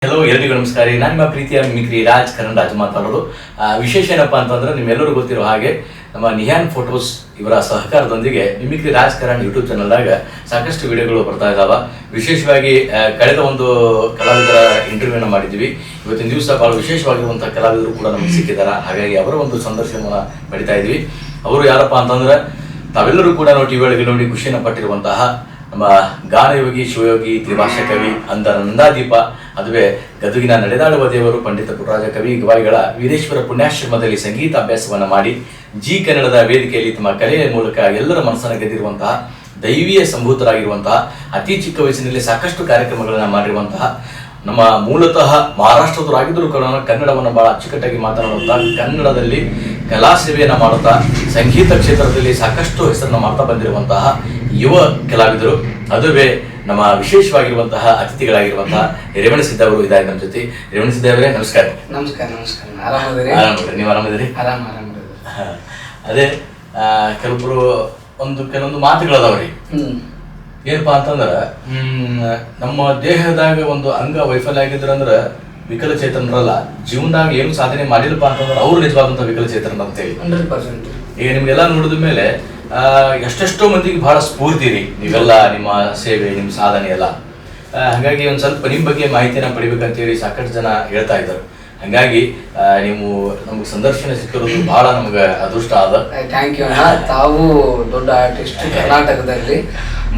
Hello ಎಲ್ರಿಗೂ ನಮಸ್ಕಾರ. ನಾನು ನಿಮ್ಮ ಪ್ರೀತಿಯ ಮಿಮಿಕ್ರಿ ರಾಜ್ ಕರಣ್ ರಾಜ್ ಮಾತಾಡೋದು. ವಿಶೇಷ ಏನಪ್ಪಾ ಅಂತಂದ್ರೆ ನಿಮ್ಮೆಲ್ಲರೂ ಗೊತ್ತಿರೋ ಹಾಗೆ ನಮ್ಮ ನಿಹಾನ್ ಫೋಟೋಸ್ ಇವರ ಸಹಕಾರದೊಂದಿಗೆ ಮಿಮಿಕ್ರಿ ರಾಜ್ ಕರಣ್ ಯೂಟ್ಯೂಬ್ ಚಾನಲ್ದಾಗ ಸಾಕಷ್ಟು ವಿಡಿಯೋಗಳು ಬರ್ತಾ ಇದ್ದಾವೆ. ವಿಶೇಷವಾಗಿ ಕಳೆದ ಒಂದು ಕಲಾವಿದರ ಇಂಟರ್ವ್ಯೂನ ಮಾಡಿದ್ವಿ. ಇವತ್ತಿನ ದಿವಸ ಬಹಳ ವಿಶೇಷವಾಗಿರುವಂತಹ ಕಲಾವಿದರು ಕೂಡ ನಮಗೆ ಸಿಕ್ಕಿದ್ದಾರೆ. ಹಾಗಾಗಿ ಅವರ ಒಂದು ಸಂದರ್ಶನವನ್ನು ಪಡಿತಾ ಇದ್ವಿ. ಅವರು ಯಾರಪ್ಪ ಅಂತಂದ್ರೆ ತಾವೆಲ್ಲರೂ ಕೂಡ ಟಿವಿ ಒಳಗೆ ನೋಡಿ ಖುಷಿಯನ್ನು ಪಟ್ಟಿರುವಂತಹ ನಮ್ಮ ಗಾನಯೋಗಿ ಶಿವಯೋಗಿ ತ್ರಿಭಾಷಾ ಕವಿ ನಂದಾದೀಪ, ಅದುವೇ ಗದುಗಿನ ನಡೆದಾಡುವ ದೇವರು ಪಂಡಿತ ಪುಟ್ಟರಾಜ ಕವಿ ಗವಾಯಿಗಳ ವೀರೇಶ್ವರ ಪುಣ್ಯಾಶ್ರಮದಲ್ಲಿ ಸಂಗೀತ ಅಭ್ಯಾಸವನ್ನು ಮಾಡಿ ಜಿ ಕನ್ನಡದ ವೇದಿಕೆಯಲ್ಲಿ ತಮ್ಮ ಕಲೆಯ ಮೂಲಕ ಎಲ್ಲರ ಮನಸ್ಸನ್ನು ಗೆದ್ದಿರುವಂತಹ ದೈವೀಯ ಸಂಭೂತರಾಗಿರುವಂತಹ ಅತಿ ಚಿಕ್ಕ ವಯಸ್ಸಿನಲ್ಲಿ ಸಾಕಷ್ಟು ಕಾರ್ಯಕ್ರಮಗಳನ್ನು ಮಾಡಿರುವಂತಹ ನಮ್ಮ ಮೂಲತಃ ಮಹಾರಾಷ್ಟ್ರದವರಾಗಿದ್ದರೂ ಕೂಡ ಕನ್ನಡವನ್ನು ಬಹಳ ಅಚ್ಚುಕಟ್ಟಾಗಿ ಮಾತನಾಡುತ್ತಾ ಕನ್ನಡದಲ್ಲಿ ಕಲಾ ಸೇವೆಯನ್ನು ಮಾಡುತ್ತಾ ಸಂಗೀತ ಕ್ಷೇತ್ರದಲ್ಲಿ ಸಾಕಷ್ಟು ಹೆಸರನ್ನು ಮಾಡ್ತಾ ಬಂದಿರುವಂತಹ ಯುವ ಕಲಾವಿದರು, ಅದುವೇ ನಮ್ಮ ವಿಶೇಷವಾಗಿರುವಂತಹ ಅತಿಥಿಗಳಾಗಿರುವಂತಹ ರೇವಣಸಿದ್ದ ಅವರು ಇದ್ದಾರೆ ನಮ್ಮ ಜೊತೆ. ರೇವಣಸಿದ್ದ ಅವರೇ ನಮಸ್ಕಾರ. ನಮಸ್ಕಾರ. ಆರಾಮದಿರಿ? ನೀವು ಆರಾಮದಿರಿ? ಅದೇ ಕೆಲವೊಂದು ಮಾತುಗಳದಾವ್ರಿ. ಏನಪ್ಪಾ ಅಂತಂದ್ರ ನಮ್ಮ ದೇಹದಾಗ ಒಂದು ಅಂಗ ವೈಫಲ್ಯ ಆಗಿದ್ರಂದ್ರ ವಿಕಲಚೇತನರಲ್ಲ, ಜೀವನದಾಗ ಏನು ಸಾಧನೆ ಮಾಡಿಲ್ಲಪ್ಪ ಅಂತಂದ್ರೆ ಅವ್ರು ನಿಜವಾದಂತಹ ವಿಕಲಚೇತನ ಅಂತೇಳಿ. 100%. ಈಗ ನಿಮ್ಗೆಲ್ಲ ನೋಡಿದ ಮೇಲೆ ಎಷ್ಟೆಷ್ಟೋ ಮಂದಿಗೆ ಬಹಳ ಸ್ಫೂರ್ತಿ ರೀ ನೀವೆಲ್ಲ, ನಿಮ್ಮ ಸೇವೆ, ನಿಮ್ಮ ಸಾಧನೆ ಎಲ್ಲ. ಹಾಗಾಗಿ ಒಂದ್ ಸ್ವಲ್ಪ ನಿಮ್ಮ ಬಗ್ಗೆ ಮಾಹಿತಿನ ಪಡಿಬೇಕಂತೇಳಿ ಸಾಕಷ್ಟು ಜನ ಹೇಳ್ತಾ ಇದ್ದಾರೆ. ಹಂಗಾಗಿ ನೀವು ನಮ್ಗೆ ಸಂದರ್ಶನ ಸಿಕ್ಕಿರೋದು ಬಹಳ ನಮ್ಗೆ ಅದೃಷ್ಟ ಆದ. ಥ್ಯಾಂಕ್ ಯು ಅಣ್ಣ. ತಾವು ದೊಡ್ಡ ಆರ್ಟಿಸ್ಟ್. ಕರ್ನಾಟಕದಲ್ಲಿ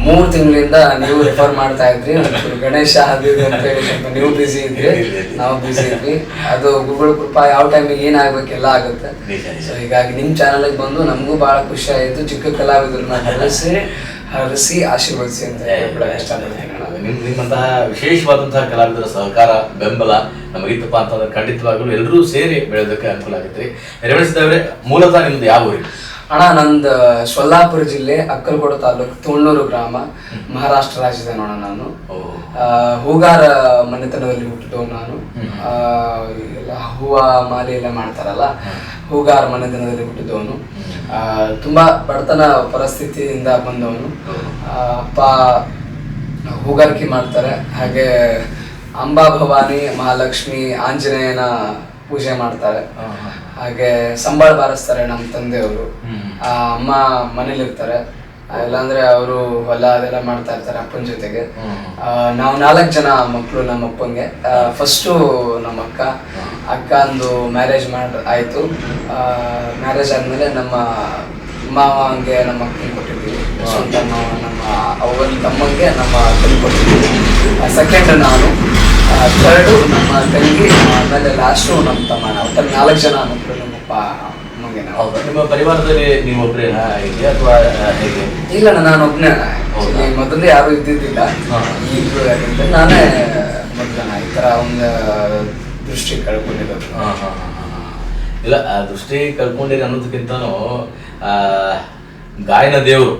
3 ತಿಂಗಳಿಂದ ನೀವು ರೆಫರ್ ಮಾಡ್ತಾ ಇದ್ರಿ. ಗಣೇಶ ಅದು ಅಂತ ಹೇಳಿ ಸ್ವಲ್ಪ ನೀವು ಬಿಸಿ ಇದ್ರಿ, ನಾವು ಬಿಸಿ ಇದ್ವಿ. ಅದು ಗುರುಗಳ ಕೃಪಾ, ಯಾವ ಟೈಮಿಗೆ ಏನಾಗ್ಬೇಕೆಲ್ಲ ಆಗುತ್ತೆ. ಸೊ ಹೀಗಾಗಿ ನಿಮ್ಮ ಚಾನಲ್ಗೆ ಬಂದು ನಮಗೂ ಬಹಳ ಖುಷಿ ಆಯಿತು. ಚಿಕ್ಕ ಕಲಾವಿದರನ್ನ ಹರಸಿ ಆಶೀರ್ವದಿಸಿ ಅಂತ ಇಷ್ಟಪಡ್ತೀನಿ. ನಿಮ್ಮಂತಹ ವಿಶೇಷವಾದಂತಹ ಕಲಾವಿದರ ಸಹಕಾರ ಬೆಂಬಲ ನಮಗಿತ್ತಪ್ಪ ಅಂತಂದ್ರೆ ಖಂಡಿತವಾಗ್ಲೂ ಎಲ್ಲರೂ ಸೇರಿ ಬೆಳೆಯೋದಕ್ಕೆ ಅನುಕೂಲ ಆಗುತ್ತೆ. ರೇವಣಸಿದ್ದವ್ರೆ, ಮೂಲತಃ ನಿಮ್ದು ಯಾವ ಊರು? ಅಣ್ಣ, ನಂದು ಸೊಲ್ಲಾಪುರ ಜಿಲ್ಲೆ, ಅಕ್ಕಲಕೋಟ ತಾಲೂಕು, ತುಳ್ನೂರು ಗ್ರಾಮ, ಮಹಾರಾಷ್ಟ್ರ ರಾಜ್ಯದ ನೋಡ. ನಾನು ಹೂಗಾರ ಮನೆತನದಲ್ಲಿ ಹುಟ್ಟಿದವು. ನಾನು ಎಲ್ಲ ಹೂವ ಮಾಲೆ ಎಲ್ಲ ಮಾಡ್ತಾರಲ್ಲ, ಹೂಗಾರ ಮನೆತನದಲ್ಲಿ ಹುಟ್ಟಿದವನು. ತುಂಬಾ ಬಡತನ ಪರಿಸ್ಥಿತಿಯಿಂದ ಬಂದವನು. ಅಪ್ಪ ಹೂಗಾರಿಕೆ ಮಾಡ್ತಾರೆ, ಹಾಗೆ ಅಂಬಾ ಭವಾನಿ, ಮಹಾಲಕ್ಷ್ಮಿ, ಆಂಜನೇಯನ ಪೂಜೆ ಮಾಡ್ತಾರೆ. ಹಾಗೆ ಸಂಬಳ ಬಾರಿಸ್ತಾರೆ ನಮ್ಮ ತಂದೆಯವರು. ಅಮ್ಮ ಮನೇಲಿರ್ತಾರೆ, ಇಲ್ಲಾಂದ್ರೆ ಅವರು ಹೊಲ ಅದೆಲ್ಲ ಮಾಡ್ತಾ ಇರ್ತಾರೆ ಅಪ್ಪನ ಜೊತೆಗೆ. ನಾವು 4 ಜನ ಮಕ್ಕಳು ನಮ್ಮ ಅಪ್ಪಂಗೆ. ಫಸ್ಟು ನಮ್ಮ ಅಕ್ಕಂದು ಮ್ಯಾರೇಜ್ ಆಯಿತು. ಮ್ಯಾರೇಜ್ ಆದಮೇಲೆ ನಮ್ಮ ಮಾವಂಗೆ ನಮ್ಮ ಅಕ್ಕನ ಕೊಟ್ಟಿದ್ದೀವಿ. ಸ್ವಂತ ಮಾವ ನಮ್ಮ ಅವನ ತಮ್ಮಂಗೆ ನಮ್ಮ ಅಕ್ಕನ ಕೊಟ್ಟಿದ್ದೀವಿ. ಸೆಕೆಂಡ್ ನಾನು, ಥರ್ಡು ನಮ್ಮ ತಂಗಿ, ಆಮೇಲೆ ಲಾಸ್ಟು ನಮ್ಮ ತಮ್ಮ. ಒಟ್ಟು 4 ಜನ ಮಕ್ಕಳು ನಮ್ಮಪ್ಪ ಅಮ್ಮಗೆ. ನಿಮ್ಮ ಪರಿವಾರದಲ್ಲಿ ನೀವು ಒಬ್ಬರೇನಾ ಇದೆಯಾ ಅಥವಾ ಹೇಗೆ? ಇಲ್ಲ, ನಾನು ಒಬ್ಬನೇ. ಮೊದಲು ಯಾರು ಇದ್ದಿದ್ದಿಲ್ಲ, ಈಗಲೂ ಯಾಕಂದ್ರೆ ನಾನೇ ಮೊದಲ ಈ ಥರ ಒಂದು ದೃಷ್ಟಿ ಕಳ್ಕೊಂಡಿರೋದು. ಇಲ್ಲ, ದೃಷ್ಟಿ ಕಳ್ಕೊಂಡಿರಿ ಅನ್ನೋದಕ್ಕಿಂತನೂ ಗಾಯನ ದೇವರು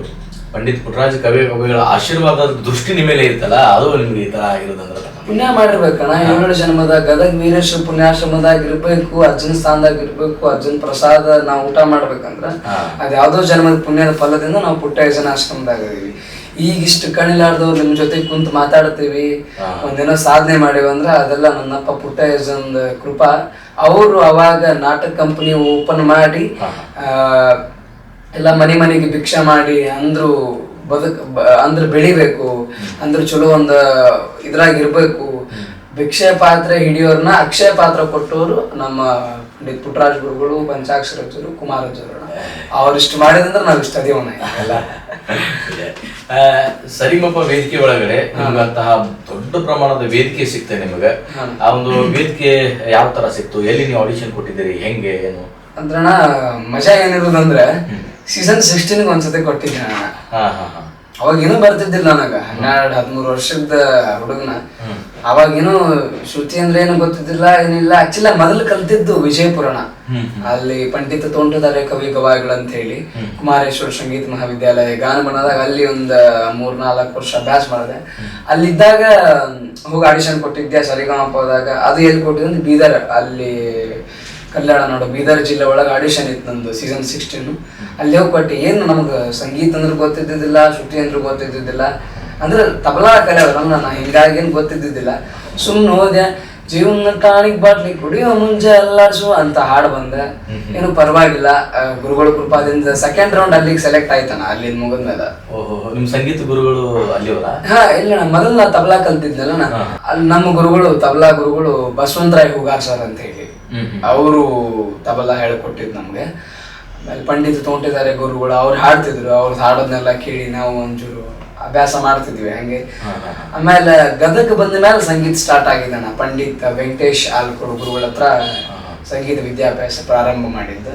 ಪಂಡಿತ್ ಪುಟ್ಟರಾಜ ಕವಿಗಳ ಆಶೀರ್ವಾದ ದೃಷ್ಟಿ ನಿಮ್ಮ ಮೇಲೆ ಇರ್ತಲ್ಲ, ಅದು ನಿಮ್ಗೆ ಈ ತರ ಆಗಿರೋದಂದ್ರೆ ಪುಣ್ಯ ಮಾಡಿರ್ಬೇಕಣ್ಣ. 7 ಜನ್ಮದಾಗ ಗದಗ ವೀರೇಶ್ವರ ಪುಣ್ಯಾಶ್ರಮದಾಗ ಇರ್ಬೇಕು, ಅಜ್ಜನ ಸ್ಥಾನದಾಗ ಇರ್ಬೇಕು. ಅಜ್ಜನ ಪ್ರಸಾದ ನಾವು ಊಟ ಮಾಡ್ಬೇಕಂದ್ರ ಅದ್ ಯಾವ್ದೋ ಜನ್ಮದ ಪುಣ್ಯದ ಫಲದಿಂದ ನಾವು ಪುಟ್ಟಯ್ಯನ ಆಶ್ರಮದಾಗ ಇದೀವಿ. ಈಗ ಇಷ್ಟು ಕಣಿಲಾರ್ದವ್ರು ನಿಮ್ ಜೊತೆ ಕುಂತು ಮಾತಾಡ್ತೀವಿ, ಒಂದೇನೋ ಸಾಧನೆ ಮಾಡಿವಿ ಅಂದ್ರ ಅದೆಲ್ಲ ನನ್ನಪ್ಪ ಪುಟ್ಟಯ್ಯನ ಕೃಪಾ. ಅವರು ಅವಾಗ ನಾಟಕ ಕಂಪನಿ ಓಪನ್ ಮಾಡಿ ಎಲ್ಲ ಮನೆಗೆ ಭಿಕ್ಷೆ ಮಾಡಿ ಅಂದ್ರು ಅಂದ್ರೆ ಬೆಳಿಬೇಕು, ಅಂದ್ರೆ ಚಲೋ ಒಂದು ಇದ್ರಾಗಿರ್ಬೇಕು. ಭಿಕ್ಷೆ ಪಾತ್ರೆ ಹಿಡಿಯೋರ್ನ ಅಕ್ಷಯ ಪಾತ್ರ ಕೊಟ್ಟವರು ನಮ್ಮ ಪಂಡಿತ್ ಪುಟ್ಟರಾಜ ಗುರುಗಳು, ಪಂಚಾಕ್ಷರಜ್ಜರು, ಕುಮಾರಜ್ಜರು. ಅವ್ರಿಷ್ಟು ಮಾಡಿದಂದ್ರೆ ನಾವ್ ಇಷ್ಟ ಅದೇವನ ಎಲ್ಲ. ಸರಿಗಮಪ ವೇದಿಕೆ ಒಳಗಡೆ ನಿಮ್ಗಂತಹ ದೊಡ್ಡ ಪ್ರಮಾಣದ ವೇದಿಕೆ ಸಿಗ್ತದೆ ನಿಮಗೆ. ಆ ಒಂದು ವೇದಿಕೆ ಯಾವ ತರ ಸಿಕ್ತು? ಎಲ್ಲಿ ನೀವು ಆಡಿಷನ್ ಕೊಟ್ಟಿದ್ದೀರಿ? ಹೆಂಗೆ ಏನು ಅಂದ್ರಣ್ಣ, ಮಜಾ ಏನಿರೋದಂದ್ರೆ ಸೀಸನ್ 16 ಒಂದ್ಸತಿ ಕೊಟ್ಟಿದ್ದೆ ನಾನು. ಅವಾಗ ಏನೂ ಬರ್ತಿದ್ದಿಲ್ಲ ನನಗ. 12-13 ವರ್ಷದ ಹುಡುಗನ. ಅವಾಗೇನು ಶ್ರುತಿ ಅಂದ್ರೆ ಏನು ಗೊತ್ತಿದ್ದಿಲ್ಲ, ಏನಿಲ್ಲ. ಆಕ್ಚುಲಿ ಮೊದಲು ಕಲ್ತಿದ್ದು ವಿಜಯಪುರಣ. ಅಲ್ಲಿ ಪಂಡಿತ ತೋಂಟದಾರ್ಯ ಕವಿ ಗವಾಯಿಗಳು ಅಂತ ಹೇಳಿ ಕುಮಾರೇಶ್ವರ ಸಂಗೀತ ಮಹಾವಿದ್ಯಾಲಯ ಗಾನಮನದಾಗ ಅಲ್ಲಿ ಒಂದು 3-4 ವರ್ಷ ಅಭ್ಯಾಸ ಮಾಡಿದೆ. ಅಲ್ಲಿದ್ದಾಗ ಹೋಗಿ ಆಡಿಷನ್ ಕೊಟ್ಟಿದ್ದೆ ಸರಿಗಮಪದಾಗ. ಅದು ಎಲ್ಲಿ ಕೊಟ್ಟಿದ್ದೆ? ಬೀದರ್, ಅಲ್ಲಿ ಕಲ್ಯಾಣ ನೋಡು, ಬೀದರ್ ಜಿಲ್ಲೆ ಒಳಗೆ ಆಡಿಷನ್ ಇತ್ತು ನಂದು ಸೀಸನ್ 16. ಅಲ್ಲಿ ಹೋಗಿ ಕೊಟ್ಟು. ಏನು ನಮ್ಗೆ ಸಂಗೀತ ಅಂದ್ರೆ ಗೊತ್ತಿದ್ದಿದ್ದಿಲ್ಲ, ಶ್ರುತಿ ಅಂದ್ರೆ ಗೊತ್ತಿದ್ದಿದ್ದಿಲ್ಲ. ಅಂದ್ರೆ ತಬಲಾ ಕಲೆ ಅವರಲ್ಲ, ನಾ ಹಿಂಗಾಗಿ ಏನು ಗೊತ್ತಿದ್ದಿದ್ದಿಲ್ಲ. ಸುಮ್ಮನೆ ಹೋದೆ. ಜೀವನ ಟಾನಿಕ್ ಬಾಟ್ಲಿ ಕುಡಿಯೋ ಮುಂಚೆ ಅಲ್ಲಾಡ್ಸು ಅಂತ ಹಾಡು ಬಂದ. ಏನು ಪರವಾಗಿಲ್ಲ, ಗುರುಗಳ ಕೃಪಾದಿಂದ ಸೆಕೆಂಡ್ ರೌಂಡ್ ಅಲ್ಲಿಗೆ ಸೆಲೆಕ್ಟ್ ಆಯ್ತಾನ. ಅಲ್ಲಿ ಮುಗಿದ್ಮೇಲೆ ನಿಮ್ ಸಂಗೀತ ಗುರುಗಳು ಅಲ್ಲಿವರ? ಹಾ ಇಲ್ಲ, ಮೊದಲು ನಾ ತಬಲಾ ಕಲ್ತಿದ್ನಲ್ಲ ನಾ, ಅಲ್ಲಿ ನಮ್ಮ ಗುರುಗಳು ತಬಲಾ ಗುರುಗಳು ಬಸವಂತರಾಯ್ ಹೂಗಾರ್ ಸರ್ ಅಂತ ಹೇಳಿ, ಅವರು ತಬಲಾ ಹೇಳಿಕೊಟ್ಟಿದ್ ನಮ್ಗೆ. ಆಮೇಲೆ ಪಂಡಿತ ತೋಂಟಿದ್ದಾರೆ ಗುರುಗಳು, ಅವ್ರು ಹಾಡ್ತಿದ್ರು. ಅವ್ರದ್ದು ಹಾಡೋದನ್ನೆಲ್ಲ ಕೇಳಿ ನಾವು ಒಂಚೂರು ಅಭ್ಯಾಸ ಮಾಡ್ತಿದ್ವಿ ಹಂಗೆ. ಆಮೇಲೆ ಗದಗ ಬಂದ ಮೇಲೆ ಸಂಗೀತ ಸ್ಟಾರ್ಟ್ ಆಗಿದೆ. ನಾ ಪಂಡಿತ್ ವೆಂಕಟೇಶ್ ಆಲ್ಕೋಡ್ ಗುರುಗಳ ಹತ್ರ ಸಂಗೀತ ವಿದ್ಯಾಭ್ಯಾಸ ಪ್ರಾರಂಭ ಮಾಡಿದ್ದು.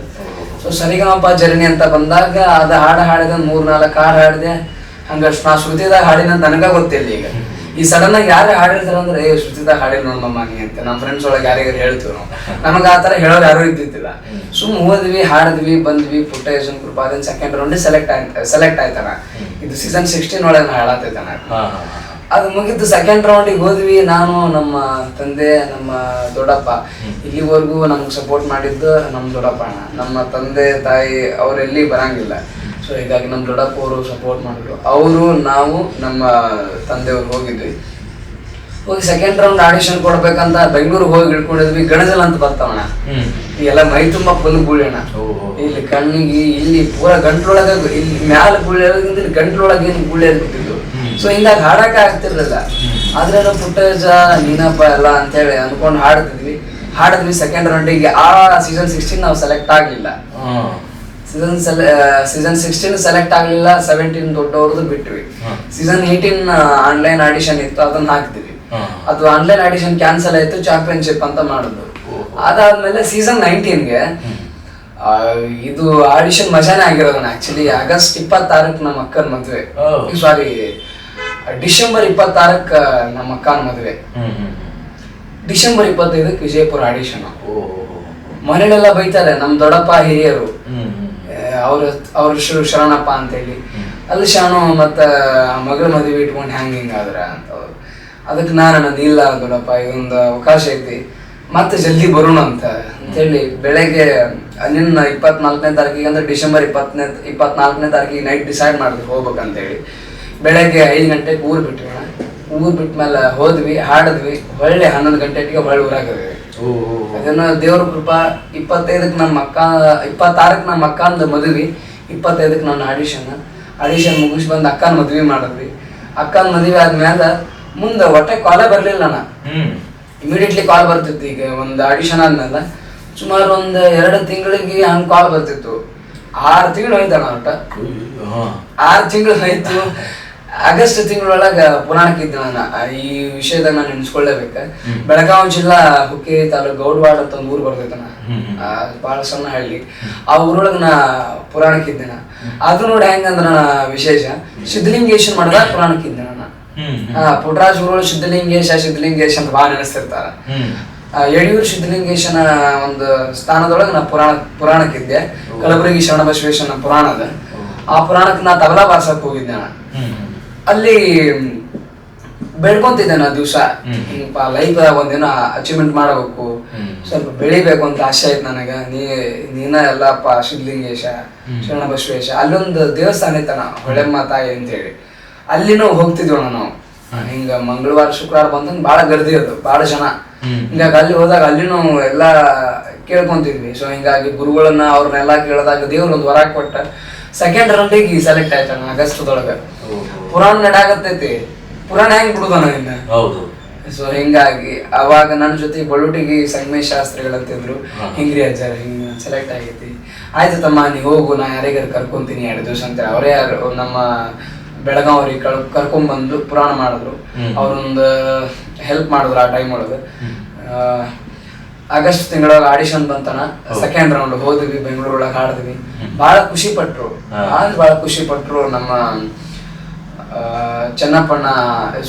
ಸೊ ಸರಿಗಮಪ ಜರ್ನಿ ಅಂತ ಬಂದಾಗ ಅದ ಹಾಡಿದ 3-4 ಹಾಡು ಹಾಡಿದೆ. ಹಂಗಷ್ಟು ನಾ ಶ್ರುತಿದಾಗ ಹಾಡಿನ ನನಗ ಗೊತ್ತಿಲ್ಲ. ಈಗ ಈ ಸಡನ್ ಆಗಿ ಯಾರು ಹಾಡಿರ್ತಾರ ಅಂದ್ರೆ ಶ್ರುತಿದಾಗ ಹಾಡಿರ್ ನೋಡಮ್ಮ ನೀ ಅಂತ ನಮ್ಮ ಫ್ರೆಂಡ್ಸ್ ಒಳಗೆ ಯಾರಿಗಾರು ಹೇಳ್ತೀವಿ ನಾವು. ನಮಗ ಆತರ ಹೇಳೋರು ಯಾರು ಇದ್ದಿದ್ದಿಲ್ಲ. ಸುಮ್ ಓದ್ವಿ, ಹಾಡಿದ್ವಿ, ಬಂದ್ವಿ. ಪುಟ್ಟೇಶನ್ ಕೃಪಾದಿಂದ ಸೆಕೆಂಡ್ ರೌಂಡ್ ಸೆಲೆಕ್ಟ್ ಆಯ್ತಾನ. ಇದು ಸೀಸನ್ 16 ಒಳಗೆ ಹಾಡಾತೈತಾನ. ಅದು ಮುಗಿದ್ದು ಸೆಕೆಂಡ್ ರೌಂಡಿಗೆ ಹೋದ್ವಿ. ನಾನು, ನಮ್ಮ ತಂದೆ, ನಮ್ಮ ದೊಡ್ಡಪ್ಪ, ಇಲ್ಲಿವರೆಗೂ ನಮ್ಗೆ ಸಪೋರ್ಟ್ ಮಾಡಿದ್ದು ನಮ್ಮ ದೊಡ್ಡಪ್ಪ ಅಣ್ಣ. ನಮ್ಮ ತಂದೆ ತಾಯಿ ಅವರೆಲ್ಲಿ ಬರಂಗಿಲ್ಲ. ಸೊ ಹೀಗಾಗಿ ನಮ್ಮ ದೊಡ್ಡಪ್ಪ ಅವರು ಸಪೋರ್ಟ್ ಮಾಡಿದ್ರು. ಅವರು, ನಾವು, ನಮ್ಮ ತಂದೆಯವ್ರು ಹೋಗಿದ್ವಿ. ಹೋಗಿ ಸೆಕೆಂಡ್ ರೌಂಡ್ ಆಡಿಷನ್ ಕೊಡ್ಬೇಕಂತ ಬೆಂಗಳೂರಿಗೆ ಹೋಗಿ ಇಳ್ಕೊಂಡಿದ್ವಿ. ಗಣಜಲ್ ಅಂತ ಬರ್ತಾವಣ್ಣ. ಎಲ್ಲ ಮೈ ತುಂಬಾ ಫುಲ್ ಗುಳಿಯಣ್ಣ. ಇಲ್ಲಿ ಕಣ್ಣಿಗೆ, ಇಲ್ಲಿ ಪೂರ ಗಂಟ್ಲೊಳಗ, ಇಲ್ಲಿ ಮ್ಯಾಲ ಗುಳಿ ಇಲ್ಲಿ ಗಂಟ್ಲೊಳಗೆ ಏನು ಗುಳಿ ಬಿಟ್ಟಿದ್ದು. ಸೊ ಹಿಂಗಾಗಿ ಹಾಡಕ ಆಗ್ತಿರ್ಲಿಲ್ಲ. ಆದ್ರೆ ನಾವು ಪುಟ್ಟಜ ನೀನಪ್ಪ ಎಲ್ಲ ಅಂತೇಳಿ ಅನ್ಕೊಂಡು ಹಾಡಿದ್ವಿ ಸೆಕೆಂಡ್ ರೌಂಡಿಗೆ. ಆ ಸೀಸನ್ 16 ನಾವು ಸೆಲೆಕ್ಟ್ ಆಗ್ಲಿಲ್ಲ. ಸೀಸನ್ 16 ಸೆಲೆಕ್ಟ್ ಆಗ್ಲಿಲ್ಲ. 17 ದೊಡ್ಡವ್ರದ್ದು ಬಿಟ್ವಿ. ಸೀಸನ್ 18 ಆನ್ಲೈನ್ ಆಡಿಷನ್ ಇತ್ತು, ಅದನ್ನ ಹಾಕ್ತಿವಿ. ಅದು ಆನ್ಲೈನ್ ಆಡಿಷನ್ ಕ್ಯಾನ್ಸಲ್ ಆಯ್ತು, ಚಾಂಪಿಯನ್ಶಿಪ್ ಅಂತ ಮಾಡಿದ್ರು. ಅದಾದ್ಮೇಲೆ ಸೀಸನ್ 19ಗೆ ಇದು ಆಡಿಷನ್ ಮಜಾನೇ ಆಗಿರೋದನ್ನ. ಆಕ್ಚುಲಿ ಆಗಸ್ಟ್ 26 ನಮ್ಮ ಅಕ್ಕನ ಮದ್ವೆ, ಸಾರಿ ಡಿಸೆಂಬರ್ 26 ನಮ್ಮ ಅಕ್ಕನ ಮದ್ವೆ. December 25 Vijayapura audition. ಮನೇಲೆಲ್ಲ ಬೈತಾರೆ ನಮ್ಮ ದೊಡ್ಡಪ್ಪ ಹಿರಿಯರು, ಅವ್ರ ಶರಣಪ್ಪ ಅಂತ ಹೇಳಿ. ಅಲ್ಲಿ ಶಾನು ಮತ್ತ ಮಗಳ ಮದುವೆ ಇಟ್ಕೊಂಡು ಹಿಂಗ ಆದ್ರ ಅಂತ. ಅದಕ್ಕೆ ನಂದು ಇಲ್ಲ ದೊಡ್ಡಪ್ಪ, ಇದೊಂದು ಅವಕಾಶ ಐತಿ, ಮತ್ತೆ ಜಲ್ದಿ ಬರೋಣ ಅಂತ ಹೇಳಿ ಬೆಳಗ್ಗೆ ನಿನ್ನ 24ನೇ ತಾರೀಕಿಗೆ ಅಂದ್ರೆ ಡಿಸೆಂಬರ್ 24ನೇ ತಾರೀಕಿಗೆ ನೈಟ್ ಡಿಸೈಡ್ ಮಾಡಿದ್ವಿ ಹೋಗ್ಬೇಕಂತ ಹೇಳಿ. ಬೆಳಗ್ಗೆ 5 ಗಂಟೆಗೆ ಊರ್ ಬಿಟ್ವಿ. ಊರ್ ಬಿಟ್ಮೇಲೆ ಹೋದ್ವಿ, ಹಾಡಿದ್ವಿ. ಒಳ್ಳೆ 11 ಗಂಟೆಗೆ ಹೊಳ್ಳಿ ಊರಾಗದ್ವಿ. ಅದನ್ನ ದೇವ್ರ ಕೃಪಾ. 26ಕ್ಕೆ ನಮ್ಮ ಅಕ್ಕ, 26ಕ್ಕೆ ನಮ್ಮ ಅಕ್ಕಂದ ಮದ್ವಿ, 25ಕ್ಕೆ ನನ್ನ ಆಡಿಷನ್ ಮುಗಿಸಿ ಬಂದು ಅಕ್ಕನ ಮದ್ವಿ ಮಾಡಿದ್ವಿ. ಅಕ್ಕನ ಮದ್ವಿ ಆದ್ಮೇಲೆ ಮುಂದೆ ಒಟ್ಟೆ ಕಾಲೇ ಬರ್ಲಿಲ್ಲ. ನಾ ಇಮಿಡಿಯೇಟ್ಲಿ ಕಾಲ್ ಬರ್ತಿತ್ತು. ಈಗ ಒಂದು ಆಡಿಷನ್ ಆದ್ಮೇಲೆ ಸುಮಾರು ಒಂದು 2 ತಿಂಗಳಿಗೆ ಹಂಗ್ ಕಾಲ್ ಬರ್ತಿತ್ತು. 6 ತಿಂಗಳು ಹೋಯ್ತಣ್ಣ. ಒಟ್ಟ 6 ತಿಂಗಳು ಹೋಯ್ತು. ಆಗಸ್ಟ್ ತಿಂಗಳೊಳಗ ಪುರಾಣಕ್ಕಿದ್ದೆ ನಾನು. ಈ ವಿಷಯದಾಗ ನಾನು ನೆನ್ಸ್ಕೊಳ್ಳೇಬೇಕ. ಬೆಳಗಾವಿ ಜಿಲ್ಲಾ ಹುಕ್ಕೇರಿ ತಾಲೂಕು ಗೌಡವಾಡ ಅಂತ ಒಂದು ಊರು ಬರ್ತೈತಣ್ಣ, ಬಹಳ ಸಣ್ಣ ಹಳ್ಳಿ. ಆ ಊರೊಳಗ ನಾ ಪುರಾಣಕ್ಕಿದ್ದೆ. ಅದು ನೋಡಿ ಹೆಂಗಂದ್ರ ವಿಶೇಷ, ಸಿದ್ಧಲಿಂಗೇಶನ್ ಮಾಡಿದಾಗ ಪುರಾಣಕ್ಕಿದ್ದೆ ನಾನು. ಪುಟ್ಟರಾಜ್ ಗುರುಗಳು ಸಿದ್ಧಲಿಂಗೇಶ ಅಂತ ಬಹಳ ನೆನೆಸ್ತಿರ್ತಾರ. ಯಡಿಯೂರು ಸಿದ್ಧಲಿಂಗೇಶನ ಒಂದು ಸ್ಥಾನದೊಳಗೆ ನಾ ಪುರಾಣಕ್ಕಿದ್ದೆ. ಕಲಬುರಗಿ ಶರಣ ಬಸವೇಶ್ವರನ ಪುರಾಣದ ಆ ಪುರಾಣಕ್ಕೆ ನಾ ತಬಲಾ ಬಾರ್ಸಕ್ ಹೋಗಿದ್ದೆ. ಅಲ್ಲಿ ಬೆಳ್ಕೊಂತಿದ್ದೆ ನಾ ದಿವ್ಸ. ಹಿಂಗಪ್ಪ ಲೈಫ್ ಒಂದೇನೋ ಅಚೀವ್ಮೆಂಟ್ ಮಾಡಬೇಕು, ಸ್ವಲ್ಪ ಬೆಳಿಬೇಕು ಅಂತ ಆಸೆ ಆಯ್ತು ನನಗ. ನೀನ ಎಲ್ಲಪ್ಪ ಸಿದ್ಧಲಿಂಗೇಶ ಶರಣ ಬಸವೇಶ. ಅಲ್ಲೊಂದು ದೇವಸ್ಥಾನ ಐತನ ಹೊಳೆಮ್ಮ ತಾಯಿ ಅಂತೇಳಿ, ಅಲ್ಲಿನೂ ಹೋಗ್ತಿದ್ವಣ್ಣ ನಾವು. ಹಿಂಗ ಮಂಗಳವಾರ ಶುಕ್ರವಾರ ಬಂದಂಗ ಬಾಳ ಗರ್ದಿ ಅದು, ಬಾಳ ಜನ. ಹಿಂಗಾಗಿ ಅಲ್ಲಿ ಹೋದಾಗ ಅಲ್ಲಿನೂ ಎಲ್ಲಾ ಕೇಳ್ಕೊಂತಿದ್ವಿ. ಸೊ ಹಿಂಗಾಗಿ ಗುರುಗಳನ್ನ ಅವ್ರನ್ನೆಲ್ಲಾ ಕೇಳಿದಾಗ ದೇವ್ರ ಒಂದು ವರ ಕೊಟ್ಟ ಸೆಕೆಂಡ್ ರೌಂಡಿಗೆ ಸೆಲೆಕ್ಟ್ ಆಯ್ತಣ್ಣ. ಆಗಸ್ಟ್ದೊಳಗ ಪುರಾಣ ನಡಾಗತ್ತೈತಿ, ಪುರಾಣ ಹೆಂಗ್ ಬಿಡುದಣ್ಣ ಇನ್ನ. ಸೊ ಹಿಂಗಾಗಿ ಅವಾಗ ನನ್ನ ಜೊತೆ ಬಳುಟಿಗೆ ಸಂಗಮೇಶ್ ಶಾಸ್ತ್ರಿಗಳಂತಿದ್ರು, ಹಿಂಗ್ರಿ ಅಜ್ಜಾರ ಹಿಂಗ ಸೆಲೆಕ್ಟ್ ಆಗೈತಿ. ಆಯ್ತು ತಮ್ಮ ನೀ ಹೋಗು, ನಾ ಯಾರಿಗಾರು ಕರ್ಕೊಂತೀನಿ 2 ದಿವಸ ಅಂತೇಳಿ ಅವರೇ ನಮ್ಮ ಬೆಳಗಾವ್ರಿಗೆ ಕರ್ಕೊಂಡ್ಬಂದು ಪುರಾಣ ಮಾಡಿದ್ರು. ಅವ್ರೊಂದು ಹೆಲ್ಪ್ ಮಾಡಿದ್ರು ಆ ಟೈಮ್ ಒಳಗೆ. ಆಗಸ್ಟ್ ತಿಂಗಳೊಳಗೆ ಆಡಿಷನ್ ಬಂತನ. ಸೆಕೆಂಡ್ ರೌಂಡ್ ಹೋದ್ವಿ, ಬೆಂಗಳೂರೊಳಗೆ ಹಾಡಿದ್ವಿ. ಬಹಳ ಖುಷಿ ಪಟ್ರು. ನಮ್ಮ ಚೆನ್ನಪ್ಪಣ್ಣ,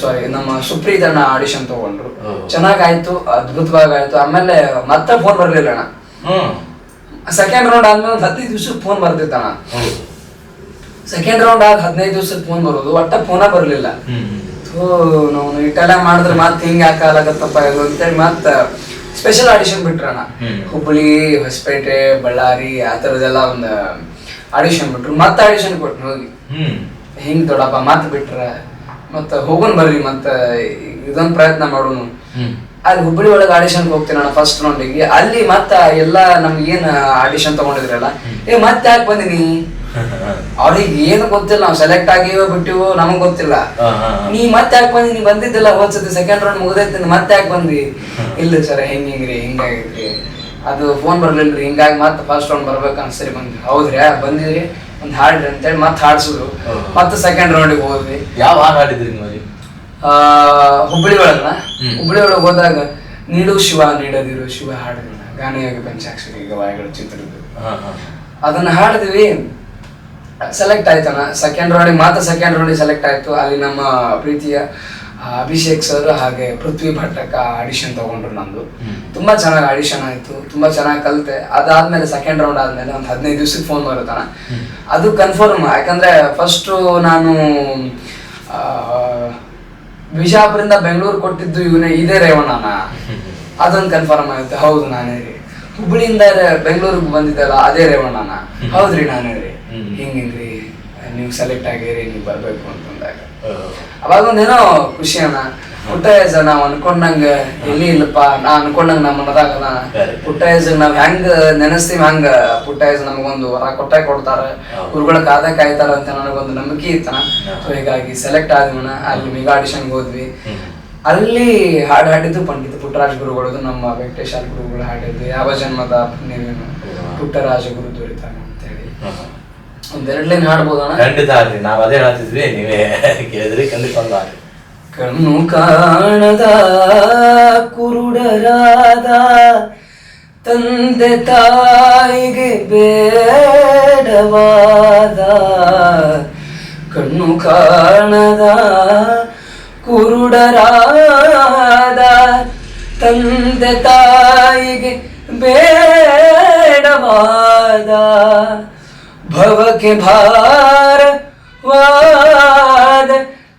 ಸಾರಿ ನಮ್ಮ ಸುಪ್ರೀತಣ್ಣ ಆಡಿಷನ್ ತಗೊಂಡ್ರು. ಚೆನ್ನಾಗಾಯ್ತು, ಅದ್ಭುತವಾಗಾಯ್ತು. ಆಮೇಲೆ ಮತ್ತೆ ಫೋನ್ ಬರ್ಲಿಲ್ಲ ಅಣ್ಣ. ಸೆಕೆಂಡ್ ರೌಂಡ್ ಆದ್ಮೇಲೆ 15 ದಿವ್ಸಕ್ಕೆ ಫೋನ್ ಬರ್ತಿತ್ತಣ್ಣ. ಸೆಕೆಂಡ್ ರೌಂಡ್ ಆದ 15 ದಿವ್ಸಕ್ಕೆ ಫೋನ್ ಬರೋದು, ಒಟ್ಟ ಫೋನ ಬರ್ಲಿಲ್ಲ. ನಾವು ಇಟ್ಟೆಲ್ಲ ಮಾಡಿದ್ರೆ ಮತ್ತೆ ಹಿಂಗೆ ಯಾಕಾಗತ್ತಪ್ಪ ಇದು ಅಂತೇಳಿ ಮತ್ತೆ ಸ್ಪೆಷಲ್ ಆಡಿಷನ್ ಬಿಟ್ರಣ್ಣ. ಹುಬ್ಬಳ್ಳಿ, ಹೊಸಪೇಟೆ, ಬಳ್ಳಾರಿ ಆ ಥರದ್ದೆಲ್ಲ ಒಂದು ಆಡಿಷನ್ ಬಿಟ್ರು. ಮತ್ತೆ ಆಡಿಷನ್ ಕೊಟ್ರು ಹೋಗಿ. ಹಿಂಗ್ ದೊಡ್ಡಪ್ಪ ಮತ್ತೆ ಬಿಟ್ರ, ಮತ್ತೆ ಹೋಗೋನ್ ಬರ್ರಿ ಮತ್ತೆ ಇದೊಂದು ಪ್ರಯತ್ನ ಮಾಡೋನು. ಅಲ್ಲಿ ಹುಬ್ಬಳ್ಳಿ ಒಳಗೆ ಆಡಿಷನ್ಗೆ ಹೋಗ್ತೀನಿ ಅಣ್ಣ ಫಸ್ಟ್ ರೌಂಡಿಗೆ. ಅಲ್ಲಿ ಮತ್ತ ಎಲ್ಲ ನಮ್ಗೇನ್ ಆಡಿಷನ್ ತಗೊಂಡಿದ್ರಲ್ಲ, ಮತ್ತೆ ಯಾಕೆ ಬಂದಿನಿ ಅವ್ರಿಗೆ ಏನು ಗೊತ್ತಿಲ್ಲ, ನಾವು ಸೆಲೆಕ್ಟ್ ಆಗಿವೋ ಬಿಟ್ಟಿವೋ ನಮಗ್ ಗೊತ್ತಿಲ್ಲ. ನೀ ಮತ್ತೆ ಯಾಕೆ ಬಂದಿ, ನೀ ಬಂದಿದ್ದಿಲ್ಲ ಹೋದ್ಸತಿ ಸೆಕೆಂಡ್ ರೌಂಡ್ ಮುಗ್ದೈತಿ, ಮತ್ತೆ ಯಾಕೆ ಬಂದಿ? ಇಲ್ಲ ಸರ್ ಹಿಂಗ್ರಿ ಹಿಂಗಾಗೈತ್ರಿ, ಅದು ಫೋನ್ ಬರ್ಲಿಲ್ರಿ, ಹಿಂಗಾಗಿ ಮತ್ತೆ ಫಸ್ಟ್ ರೌಂಡ್ ಬರ್ಬೇಕಂತ. ಸರಿ ಬಂದ್ರಿ, ಹೌದ್ರಿ ಬಂದಿದ್ರಿ ಒಂದ್ ಹಾಡ್ರಿ ಅಂತೇಳಿ ಮತ್ತೆ ಹಾಡ್ಸಿದ್ರು. ಮತ್ತೆ ಸೆಕೆಂಡ್ ರೌಂಡಿಗೆ ಹೋದ್ವಿ. ಯಾವ ಹಾಡು ಹಾಡಿದ್ರಿ ನೀವು? ಹುಬ್ಬಳ್ಳಿ ಒಳಗಣ, ಹುಬ್ಬಳ್ಳಿ ಒಳಗೆ ಹೋದಾಗ ನೀಡು ಶಿವ ನೀಡದಿರು ಶಿವ ಹಾಡಿದ್ವಿ, ಗಾನಯೋಗಿ ಪಂಚಾಕ್ಷರಿ ಗವಾಯಿಗಳು ಚಿತ್ರದ್ದು. ಅದನ್ನ ಹಾಡಿದ್ವಿ, ಸೆಲೆಕ್ಟ್ ಆಯ್ತಣ್ಣ ಸೆಕೆಂಡ್ ರೌಂಡಿಗೆ. ಮಾತ್ರ ಸೆಕೆಂಡ್ ರೌಂಡಿಗೆ ಸೆಲೆಕ್ಟ್ ಆಯ್ತು. ಅಲ್ಲಿ ನಮ್ಮ ಪ್ರೀತಿಯ ಅಭಿಷೇಕ್ ಸರ್ ಹಾಗೆ ಪೃಥ್ವಿ ಭಟ್ಟಕ್ಕ ಆಡಿಷನ್ ತಗೊಂಡ್ರು ನಂದು. ತುಂಬಾ ಚೆನ್ನಾಗಿ ಆಡಿಷನ್ ಆಯ್ತು, ತುಂಬಾ ಚೆನ್ನಾಗಿ ಕಲಿತೆ. ಅದಾದ್ಮೇಲೆ ಸೆಕೆಂಡ್ ರೌಂಡ್ ಆದ್ಮೇಲೆ ಒಂದು 15 ದಿವ್ಸಕ್ಕೆ ಫೋನ್ ಬರುತ್ತಣ್ಣ, ಅದು ಕನ್ಫರ್ಮ್. ಯಾಕಂದ್ರೆ ಫಸ್ಟ್ ನಾನು ಬಿಜಾಪುರಿಂದ ಬೆಂಗಳೂರು ಕೊಟ್ಟಿದ್ದು ಇದೇ ರೇವಣ್ಣನ, ಅದೊಂದು ಕನ್ಫರ್ಮ್ ಆಗುತ್ತೆ. ಹೌದು ನಾನೇ ರೀ. ಹುಬ್ಬಳ್ಳಿಯಿಂದ ಬೆಂಗಳೂರಿಗೆ ಬಂದಿದ್ದಲ್ಲ ಅದೇ ರೇವಣ್ಣನ, ಹೌದ್ರಿ ನಾನೇ ರೀ. ಹಿಂಗ್ರಿ ನೀವು ಸೆಲೆಕ್ಟ್ ಆಗಿರಿ, ನೀವು ಬರ್ಬೇಕು ಅಂತಂದಾಗ ಅವಾಗ ಒಂದೇನೋ ಖುಷಿ ಅಣ್ಣ. ಪುಟ್ಟ ಏಜ್ ನಾವ್ ಅನ್ಕೊಂಡಂಗ ಎಲ್ಲಿ ಇಲ್ಲಪ್ಪ, ನಾ ಅನ್ಕೊಂಡಂಗ ನಮ್ಮ ಮನದಾಗಲ್ಲ. ಪುಟ್ಟ ಏಜ್ ನಾವ್ ಹೆಂಗ್ ನೆನೆಸ್ತೀವಿ ಹಂಗ ಪುಟ್ಟ ಏಜ್ ನಮಗೊಂದು ವರ ಕೊಡ್ತಾರ, ಗುರುಗಳ ಕಾದ ಕಾಯ್ತಾರ ಅಂತ ನನಗೊಂದು ನಂಬಿಕೆ ಇತ್ತಣ. ಸೊ ಹೀಗಾಗಿ ಸೆಲೆಕ್ಟ್ ಆದ್ವಣ. ಅಲ್ಲಿ ಮೆಗಾ ಆಡಿಷನ್ಗೆ ಹೋದ್ವಿ. ಅಲ್ಲಿ ಹಾಡು ಹಾಡಿದ್ದು ಪಂಡಿತ ಪುಟ್ಟರಾಜ ಗುರುಗಳದು, ನಮ್ಮ ವೆಂಕಟೇಶ ಗುರುಗಳು ಹಾಡಿದ್ದು ಯಾವ ಜನ್ಮದ ಪುಣ್ಯವೇನು ಪುಟ್ಟರಾಜ ಗುರು ದೊರೆತಾನ ಅಂತೇಳಿ ಒಂದೆರಡು ಲೈನ್ ಹಾಡ್ಬೋದಣ್ಣ? ಖಂಡಿತ ಆಗ್ರಿ, ನಾವ್ ಅದೇ ಹೇಳ್ತಿದ್ವಿ, ನೀವೇ ಕೇಳಿದ್ರಿ. ಖಂಡಿತ ಒಂದು ಆಗ್ರಿ. ಕಣ್ಣು ಕಾಣದ ಕುರುಡರಾದ ತಂದೆ ತಾಯಿಗೆ ಬೇಡವಾದ, ಕಣ್ಣು ಕಾಣದ ಕುರುಡರಾದ ತಂದೆ ತಾಯಿಗೆ ಬೇಡವಾದ, ಭವಕ್ಕೆ ಭಾರವಾದ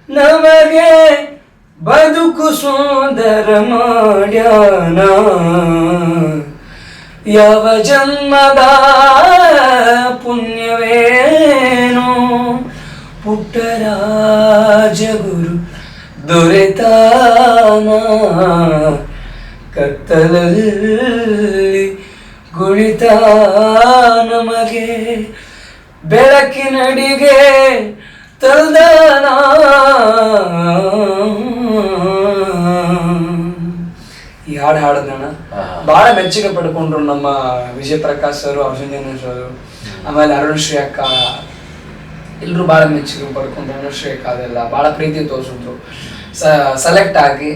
ನಮಗೆ ಬದುಕು ಸುಂದರ ಮಾಡ್ಯಾನ, ಯಾವ ಜನ್ಮದ ಪುಣ್ಯವೇನು ಪುಟ್ಟರಾಜ ಗುರು ದೊರೆತಾನ, ಕತ್ತಲಲ್ಲಿ ಗುಳಿತ ನಮಗೆ ಬೆಳಕಿನಡಿಗೆ ತಲ್ದಾನ. ಈ ಹಾಡು ಹಾಡೋದಣ್ಣ ಬಹಳ ಮೆಚ್ಚುಗೆ ಪಡ್ಕೊಂಡ್ರು ನಮ್ಮ ವಿಜಯ್ ಪ್ರಕಾಶ್ ಸರ್, ಅರ್ಜುನ್ ಸರ್, ಆಮೇಲೆ ಅರುಣಶ್ರೀ ಅಕ್ಕ, ಎಲ್ರು ಬಹಳ ಮೆಚ್ಚುಗೆ ಪಡ್ಕೊಂಡ್ರು. ಅರುಣಶ್ರೀ ಅಕ್ಕ ಅದೆಲ್ಲ ಬಹಳ ಪ್ರೀತಿ ತೋರಿಸಿದ್ರು. ಸೆಲೆಕ್ಟ್ ಆಗಿ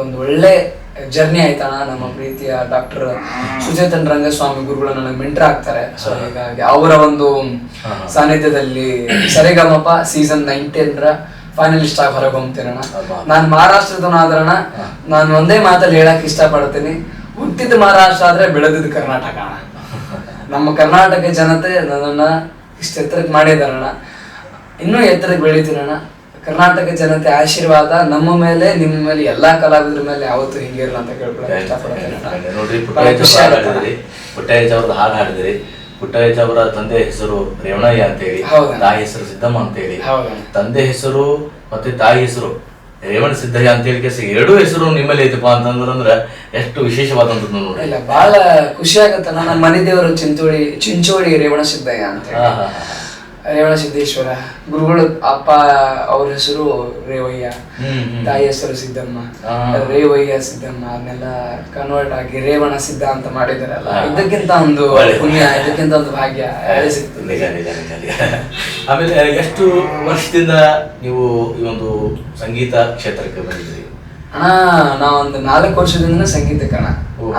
ಒಂದು ಒಳ್ಳೆ ಜರ್ನಿ ಆಯ್ತಣ್ಣ. ನಮ್ಮ ಪ್ರೀತಿಯ ಡಾಕ್ಟರ್ ಸುಚೇತನ್ ರಂಗಸ್ವಾಮಿ ಗುರುಗಳು ನನಗೆ ಮೆಂಟರ್ ಆಗ್ತಾರೆ. ಸೊ ಹೀಗಾಗಿ ಅವರ ಒಂದು ಸಾನ್ನಿಧ್ಯದಲ್ಲಿ ಸರಿಗಮಪ ಸೀಸನ್ 19 ಫೈನಲಿಸ್ಟ್ ಆಗಿ ಹೊರಗೆ ಹೋಗ್ತೀನಣ್ಣ. ನಾನು ಮಹಾರಾಷ್ಟ್ರದವನಾದ್ರಣ, ನಾನು ಒಂದೇ ಮಾತಲ್ಲಿ ಹೇಳಕ್ ಇಷ್ಟಪಡ್ತೀನಿ, ಹುಟ್ಟಿದ ಮಹಾರಾಷ್ಟ್ರ ಆದ್ರೆ ಬೆಳೆದಿದ್ದು ಕರ್ನಾಟಕ ಅಣ್ಣ. ನಮ್ಮ ಕರ್ನಾಟಕ ಜನತೆ ನನ್ನನ್ನ ಇಷ್ಟ ಎತ್ತರಕ್ಕೆ ಮಾಡಿದಾರಣ್ಣ, ಇನ್ನೂ ಎತ್ತರಕ್ಕೆ ಬೆಳಿತೀನಣ್ಣ. ಕರ್ನಾಟಕ ಜನತೆ ಆಶೀರ್ವಾದ ನಮ್ಮ ಮೇಲೆ, ನಿಮ್ಮ ಮೇಲೆ, ಎಲ್ಲಾ ಕಲಾವಿದರ ಮೇಲೆ ಯಾವತ್ತೂ ಹಿಂಗಿರಲ್ಲ ಅಂತ ಕೇಳ್ಕೊಳ್ಳೋಕೆ ಇಷ್ಟಪಡ್ತೇನೆ. ನೋಡ್ರಿ, ಪುಟ್ಟರಾಜ್ ಅವ್ರದ್ದು ಹಾಡು ಹಾಡಿದ್ರಿ. ಪುಟ್ಟರಾಜ್ ಅವರ ತಂದೆ ಹೆಸರು ರೇವಣಯ್ಯ ಅಂತೇಳಿ, ತಾಯಿ ಹೆಸರು ಸಿದ್ದಮ್ಮ ಅಂತೇಳಿ. ತಂದೆ ಹೆಸರು ಮತ್ತೆ ತಾಯಿ ಹೆಸರು ರೇವಣ ಸಿದ್ದಯ್ಯ ಅಂತೇಳಿ ಎರಡೂ ಹೆಸರು ನಿಮ್ಮಲ್ಲಿ ಐತಪ್ಪ ಅಂತಂದ್ರೆ ಎಷ್ಟು ವಿಶೇಷವಾದಂಥದ್ದು ನೋಡಿ. ಇಲ್ಲ, ಬಹಳ ಖುಷಿ ಆಗತ್ತ. ನನ್ನ ಮನೆ ದೇವರು ಚಿಂಚೋಳಿ ರೇವಣ ಸಿದ್ದಯ್ಯ ಅಂತ, ರೇವಣ ಸಿದ್ದೇಶ್ವರ ಗುರುಗಳು. ಅಪ್ಪ ಅವ್ರ ಹೆಸರು ರೇವಯ್ಯ, ತಾಯಿ ಹೆಸರು ಸಿದ್ದಮ್ಮ. ರೇವಯ್ಯ ಸಿದ್ದಮ್ಮ ಅದನ್ನೆಲ್ಲ ಕನ್ವರ್ಟ್ ಆಗಿ ರೇವಣ ಸಿದ್ಧ ಅಂತ ಮಾಡಿದಾರಲ್ಲ, ಇದಕ್ಕಿಂತ ಒಂದು ಪುಣ್ಯ, ಇದಕ್ಕಿಂತ ಒಂದು ಭಾಗ್ಯ ಸಿಗ್ತದೆ. ಆಮೇಲೆ ಎಷ್ಟು ವರ್ಷದಿಂದ ನೀವು ಈ ಒಂದು ಸಂಗೀತ ಕ್ಷೇತ್ರಕ್ಕೆ ಬಂದಿದ್ರಿ? ಅಣ್ಣ ನಾವ್ ಒಂದು 4 ವರ್ಷದಿಂದ ಸಂಗೀತಕ್ಕೆ ಅಣ್ಣ.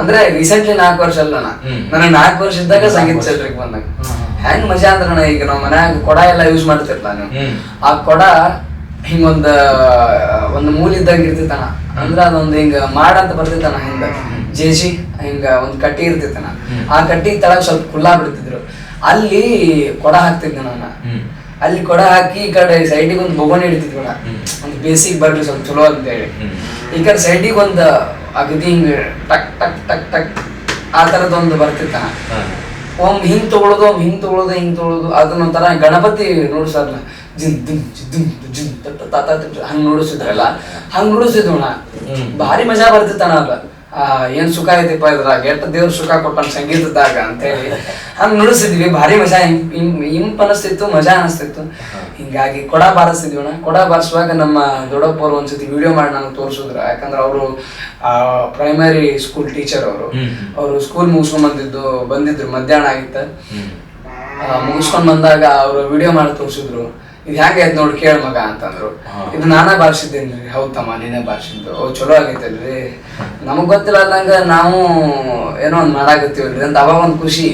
ಅಂದ್ರೆ ರೀಸೆಂಟ್ಲಿ 4 ವರ್ಷ ಅಲ್ಲ ಅಣ್ಣ, ನನಗೆ 4 ವರ್ಷ ಇದ್ದಾಗ ಸಂಗೀತ ಕ್ಷೇತ್ರಕ್ಕೆ ಬಂದಾಗ ಹೆಂಗ್ ಮಜಾ ಅಂದ್ರಣ್ಣ, ಈಗ ನಾವ್ ಮನ್ಯಾಗ ಕೊಡ ಎಲ್ಲ ಯೂಸ್ ಮಾಡ್ತಿರ್ಲ ನೀವು, ಆ ಕೊಡ ಹಿಂಗೊಂದ ಒಂದು ಮೂಲ ಇದ್ದಂಗ ಇರ್ತಿತ್ತಣ. ಅಂದ್ರ ಅದೊಂದು ಹಿಂಗ ಮಾಡಂತ ಬರ್ತಿತ್ತಣ್ಣ, ಹಿಂಗ ಜೇಸಿ ಹಿಂಗ ಒಂದ್ ಕಟ್ಟಿ ಇರ್ತಿತ್ತಣ್ಣ. ಆ ಕಟ್ಟಿ ತಳಗ ಸ್ವಲ್ಪ ಕುಲ್ಲಾ ಬಿಡ್ತಿದ್ರು, ಅಲ್ಲಿ ಕೊಡ ಹಾಕ್ತಿದ್ದೆ ನಾನು. ಅಲ್ಲಿ ಕೊಡ ಹಾಕಿ ಈ ಕಡೆ ಸೈಡಿಗೆ ಒಂದು ಬೊಗೋಣಿ ಹಿಡಿತಿದ್ವಣ್ಣ, ಒಂದು ಬೇಸಿಗೆ ಬರ್ಲಿ ಸ್ವಲ್ಪ ಚಲೋ ಅಂತ ಹೇಳಿ. ಈ ಕಡೆ ಸೈಡಿಗೆ ಒಂದು ಅಗದಿ ಹಿಂಗ ಟಕ್ ಟಕ್ ಟಕ್ ಟಕ್ ಆ ತರದೊಂದು ಬರ್ತಿತ್ತಣ್ಣ. ಒಮ್ಮೆ ಹಿಂಗ್ ತಗೊಳ್ಳೋದು, ಹಿಂಗ್ ತಗೊಳ್ಳೋದು ಅದನ್ನೊಂಥರ ಗಣಪತಿ ನೋಡ್ಸಲ್ಲ, ಹಂಗ್ ನೋಡಿಸಿದ್ರಲ್ಲ, ಹಂಗ್ ನೋಡಿಸಿದ್ವಣ್ಣ. ಭಾರಿ ಮಜಾ ಬರ್ತಿತ್ತಣ್ಣ. ಅಲ್ಲ ಏನ್ ಸುಖ ಐತಿಪ್ಪ ಇದ್ರಾಗ, ಎಟ್ಟು ದೇವ್ರ ಸುಖ ಕೊಟ್ಟನ್ ಸಂಗೀತದಾಗ ಅಂತೇಳಿ ಹಂಗ ನುಡಿಸಿದ್ವಿ. ಭಾರಿ ಮಜಾ ಇಂಪ್ ಅನಿಸ್ತಿತ್ತು, ಮಜಾ ಅನಿಸ್ತಿತ್ತು. ಹಿಂಗಾಗಿ ಕೊಡ ಬಾರಿಸ್ತಿದ್ವಿ. ಕೊಡ ಬಾರಿಸುವಾಗ ನಮ್ಮ ದೊಡ್ಡಪ್ಪ ಅವ್ರು ಒಂದ್ಸತಿ ವಿಡಿಯೋ ಮಾಡಿ ನನಗೆ ತೋರಿಸಿದ್ರು. ಯಾಕಂದ್ರೆ ಅವರು ಪ್ರೈಮರಿ ಸ್ಕೂಲ್ ಟೀಚರ್. ಅವರು ಸ್ಕೂಲ್ ಮುಗಿಸ್ಕೊಂಡ್ ಬಂದಿದ್ರು, ಮಧ್ಯಾಹ್ನ ಆಗಿತ್ತ. ಮುಗಿಸ್ಕೊಂಡ್ ಬಂದಾಗ ಅವ್ರು ವಿಡಿಯೋ ಮಾಡಿ ತೋರಿಸಿದ್ರು. ಇದು ಹೆಂಗೈತ್ ನೋಡಿ ಕೇಳ ಮಗ ಅಂತಂದ್ರು. ಇದು ನಾನಾ ಬಾರಿಸಿದ್ದೇನ್ರಿ. ಹೌದಮ್ಮ ನೀನೇ ಬಾರಿಸಿದ್ದು. ಚಲೋ ಆಗೈತಲ್ರಿ, ನಮಗ್ ಗೊತ್ತಿಲ್ಲ ಅಂದಂಗ ನಾವು ಏನೋ ಒಂದ್ ಮಾಡಾಕತ್ತೀವಲ್ರಿ ಅಂತ ಅವಾಗ ಒಂದ್ ಖುಷಿ.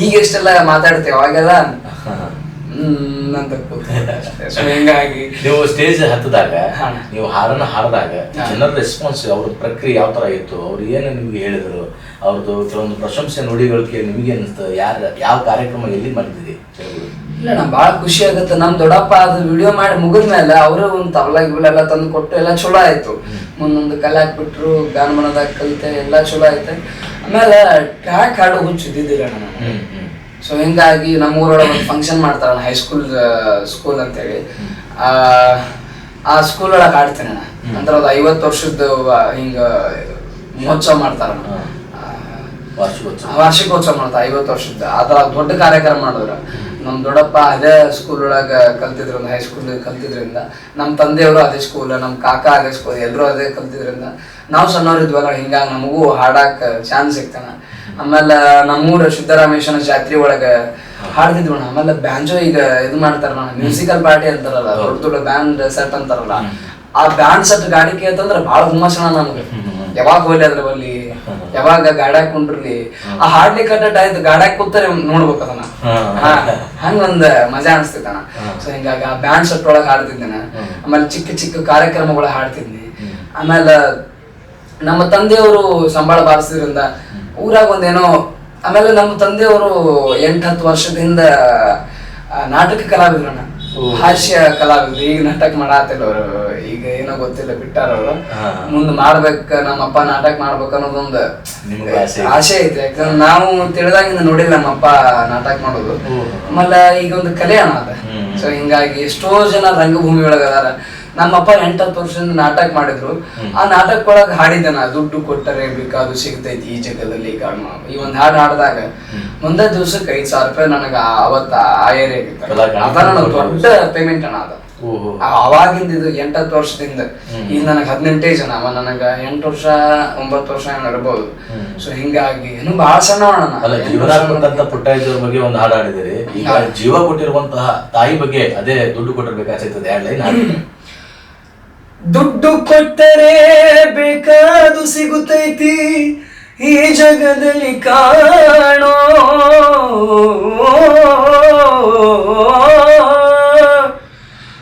ಈಗ ಎಷ್ಟೆಲ್ಲ ಮಾತಾಡ್ತೇವೆ, ಅವಾಗೆಲ್ಲ ಹಿಂಗಾಗಿ ನೀವು ಸ್ಟೇಜ್ ಹತ್ತದಾಗ, ನೀವು ಹಾಡನ್ನ ಹಾಡಿದಾಗ ಜನರ ರೆಸ್ಪಾನ್ಸ್, ಅವ್ರ ಪ್ರಕ್ರಿಯೆ ಯಾವ ತರ ಇತ್ತು, ಅವ್ರು ಏನು ನಿಮ್ಗೆ ಹೇಳಿದ್ರು, ಅವ್ರದ್ದು ಕೆಲವೊಂದು ಪ್ರಶಂಸೆ ನುಡಿಗಳು ಕೇಳಿ ನಿಮಗೆ ಅನಿಸ್ತು? ಯಾವ ಕಾರ್ಯಕ್ರಮ ಎಲ್ಲಿ ಮಾಡಿದ್ದೀರಿ? ಇಲ್ಲ, ನಾ ಭಾಳ ಖುಷಿ ಆಗುತ್ತೆ. ನಮ್ ದೊಡ್ಡಪ್ಪ ಅದು ವಿಡಿಯೋ ಮಾಡಿ ಮುಗಿದ್ಮೇಲೆ ಅವರು ಒಂದು ತಬಲ ಗಿಬಲೆಲ್ಲ ತಂದು ಕೊಟ್ಟು ಎಲ್ಲ ಚಲೋ ಆಯ್ತು. ಮುಂದೊಂದು ಕಲೆ ಹಾಕ್ಬಿಟ್ರು, ಗಾನಮನದಾಗ ಕಲಿತೆ, ಎಲ್ಲ ಚಲೋ ಆಯ್ತು. ಆಮೇಲೆ ಟ್ರ್ಯಾಕ್ ಹಾಡು ಹುಚ್ಚಿದ್ದಿದ್ದಿಲ್ಲ ನಾನು. ಸೊ ಹಿಂಗಾಗಿ ನಮ್ಮೂರೊಳಗೆ ಒಂದು ಫಂಕ್ಷನ್ ಮಾಡ್ತಾರಣ್ಣ, ಹೈಸ್ಕೂಲ್ ಸ್ಕೂಲ್ ಅಂತೇಳಿ. ಆ ಸ್ಕೂಲ್ ಒಳಗೆ ಹಾಡ್ತೇನೆ ಅಣ್ಣ. ಅಂದ್ರೆ ಅದು 50 ವರ್ಷದ ಹಿಂಗ ಮಹೋತ್ಸವ ಮಾಡ್ತಾರಣ್ಣ, ವಾರ್ಷಿಕೋತ್ಸವ ಮಾಡ್ತಾರೆ 50 ವರ್ಷದ. ಅದರ ದೊಡ್ಡ ಕಾರ್ಯಕ್ರಮ ಮಾಡಿದ್ರು. ನಮ್ ದೊಡ್ಡಪ್ಪ ಅದೇ ಸ್ಕೂಲ್ ಒಳಗ ಕಲ್ತಿದ್ರು, ಒಂದು ಹೈಸ್ಕೂಲ್ ಕಲ್ತಿದ್ರಿಂದ. ನಮ್ಮ ತಂದೆಯವರು ಅದೇ ಸ್ಕೂಲ್, ನಮ್ಮ ಕಾಕ ಅದೇ ಸ್ಕೂಲ್, ಎಲ್ಲರೂ ಅದೇ ಕಲ್ತಿದ್ರಿಂದ ನಾವು ಸಣ್ಣವ್ರಿದ್ವಲ್ಲ, ಹಿಂಗಾಗಿ ನಮಗೂ ಹಾಡಾಕ ಚಾನ್ಸ್ ಸಿಗ್ತಾನ. ಆಮೇಲೆ ನಮ್ಮೂರ ಸಿದ್ದರಾಮೇಶ್ವರ ಜಾತ್ರೆ ಒಳಗ ಹಾಡ್ತಿದ್ವಣ್ಣ. ಆಮೇಲೆ ಬ್ಯಾಂಜೋ ಈಗ ಇದು ಮಾಡ್ತಾರಣ್ಣ, ಮ್ಯೂಸಿಕಲ್ ಪಾರ್ಟಿ ಅಂತಾರಲ್ಲ, ದೊಡ್ಡ ದೊಡ್ಡ ಬ್ಯಾಂಡ್ ಸೆಟ್ ಅಂತಾರಲ್ಲ, ಆ ಬ್ಯಾಂಡ್ ಸೆಟ್ ಗಾಡಿಕೆ ಅಂತಂದ್ರೆ ಭಾಳ ಹುಮ್ಮಸಣ ನಮ್ಗೆ. ಯಾವಾಗ ಹೋಗ್ಲಿ ಅದ್ರ ಬಲ್ಲಿ, ಯಾವಾಗ ಗಾಡ್ಯಾಗ ಕುಂಡ್ರಿ, ಆ ಹಾಡ್ಲಿಕ್ಕೆ ಆಯ್ತು ಗಾಡ್ಯಾಗ ಕೂತಾರೆ ನೋಡ್ಬೇಕದನ್ನ. ಹಂಗೊಂದ್ ಮಜಾ ಅನಿಸ್ತೈತಣ್ಣ. ಸೊ ಹಿಂಗಾಗಿ ಆ ಬ್ಯಾಂಡ್ ಸೆಟ್ ಒಳಗೆ ಹಾಡ್ತಿದ್ದೇನೆ. ಆಮೇಲೆ ಚಿಕ್ಕ ಚಿಕ್ಕ ಕಾರ್ಯಕ್ರಮಗಳ ಹಾಡ್ತಿದ್ನಿ. ಆಮೇಲೆ ನಮ್ಮ ತಂದೆಯವರು ಸಂಬಳ ಬಾರಿಸಿದ್ರಿಂದ ಊರಾಗ ಒಂದೇನೋ. ಆಮೇಲೆ ನಮ್ಮ ತಂದೆಯವರು 8-10 ವರ್ಷದಿಂದ ನಾಟಕ ಕಲಾವಿದ್ರಣ್ಣ, ಹಾಸ್ಯ ಕಲಾವಿದ್ರು. ಈಗ ನಾಟಕ ಮಾಡಾತಿಲ್ಲ ಅವರು, ಈಗ ಏನೋ ಗೊತ್ತಿಲ್ಲ, ಬಿಟ್ಟಾರ ಅವರು. ಮುಂದ್ ಮಾಡ್ಬೇಕ, ನಮ್ಮಪ್ಪ ನಾಟಕ ಮಾಡ್ಬೇಕು ಅನ್ನೋದೊಂದು ಆಸೆ ಐತೆ. ಯಾಕಂದ್ರೆ ನಾವು ತಿಳಿದಾಗಿಂದ ನೋಡಿಲ್ಲ ನಮ್ಮಪ್ಪ ನಾಟಕ ಮಾಡೋದು. ಆಮೇಲೆ ಈಗ ಒಂದು ಕಲೆ ಅಣ್ಣ ಅದ. ಸೊ ಹಿಂಗಾಗಿ ಎಷ್ಟೋ ಜನ ರಂಗಭೂಮಿ ಒಳಗ ಅದಾರ. ನಮ್ಮಪ್ಪ 8-10 ವರ್ಷದಿಂದ ನಾಟಕ ಮಾಡಿದ್ರು. ಆ ನಾಟಕ ಒಳಗೆ ಹಾಡಿದನ, ದುಡ್ಡು ಕೊಟ್ಟರೆ ಬೇಕಾದು ಸಿಗ್ತೈತಿ ಈ ಜಗದಲ್ಲಿ. ಈ ಒಂದ್ ಹಾಡು ಹಾಡಿದಾಗ ಮುಂದೆ ದಿವ್ಸಕ್ಕೆ 5,000 ರೂಪಾಯಿ ನನಗ ಅವತ್ತ ಆ ಏರಿಯಾಗಿತ್ತು. ಅದ ನನಗೆ ದೊಡ್ಡ ಪೇಮೆಂಟ್ ಅಣ್ಣ ಅದ. ಅವಾಗಿಂದ ಇದು 8-10 ವರ್ಷದಿಂದ. ಈಗ ನನಗೆ 18 ಜನ, ಅವ ನನಗ 8 ವರ್ಷ 9 ವರ್ಷ ಇರ್ಬೋದು. ಸೊ ಹಿಂಗಾಗಿ ಏನು ಬಹಳ ಸಣ್ಣ ಪುಟ್ಟಯ್ಯವ್ರ ಬಗ್ಗೆ ಒಂದು ಹಾಡು ಹಾಡಿದಿರಿ. ಈಗ ಜೀವ ಕೊಟ್ಟಿರುವಂತಹ ತಾಯಿ ಬಗ್ಗೆ ಅದೇ ದುಡ್ಡು ಕೊಟ್ಟಿರ್ಬೇಕಾಗ್ತದೆ. 2 ಲೈನ್ ಹಾಡಿ. ದುಡ್ಡು ಕೊಟ್ಟರೆ ಬೇಕಾದು ಸಿಗುತ್ತೈತಿ ಈ ಜಗದಲ್ಲಿ ಕಾಣೋ,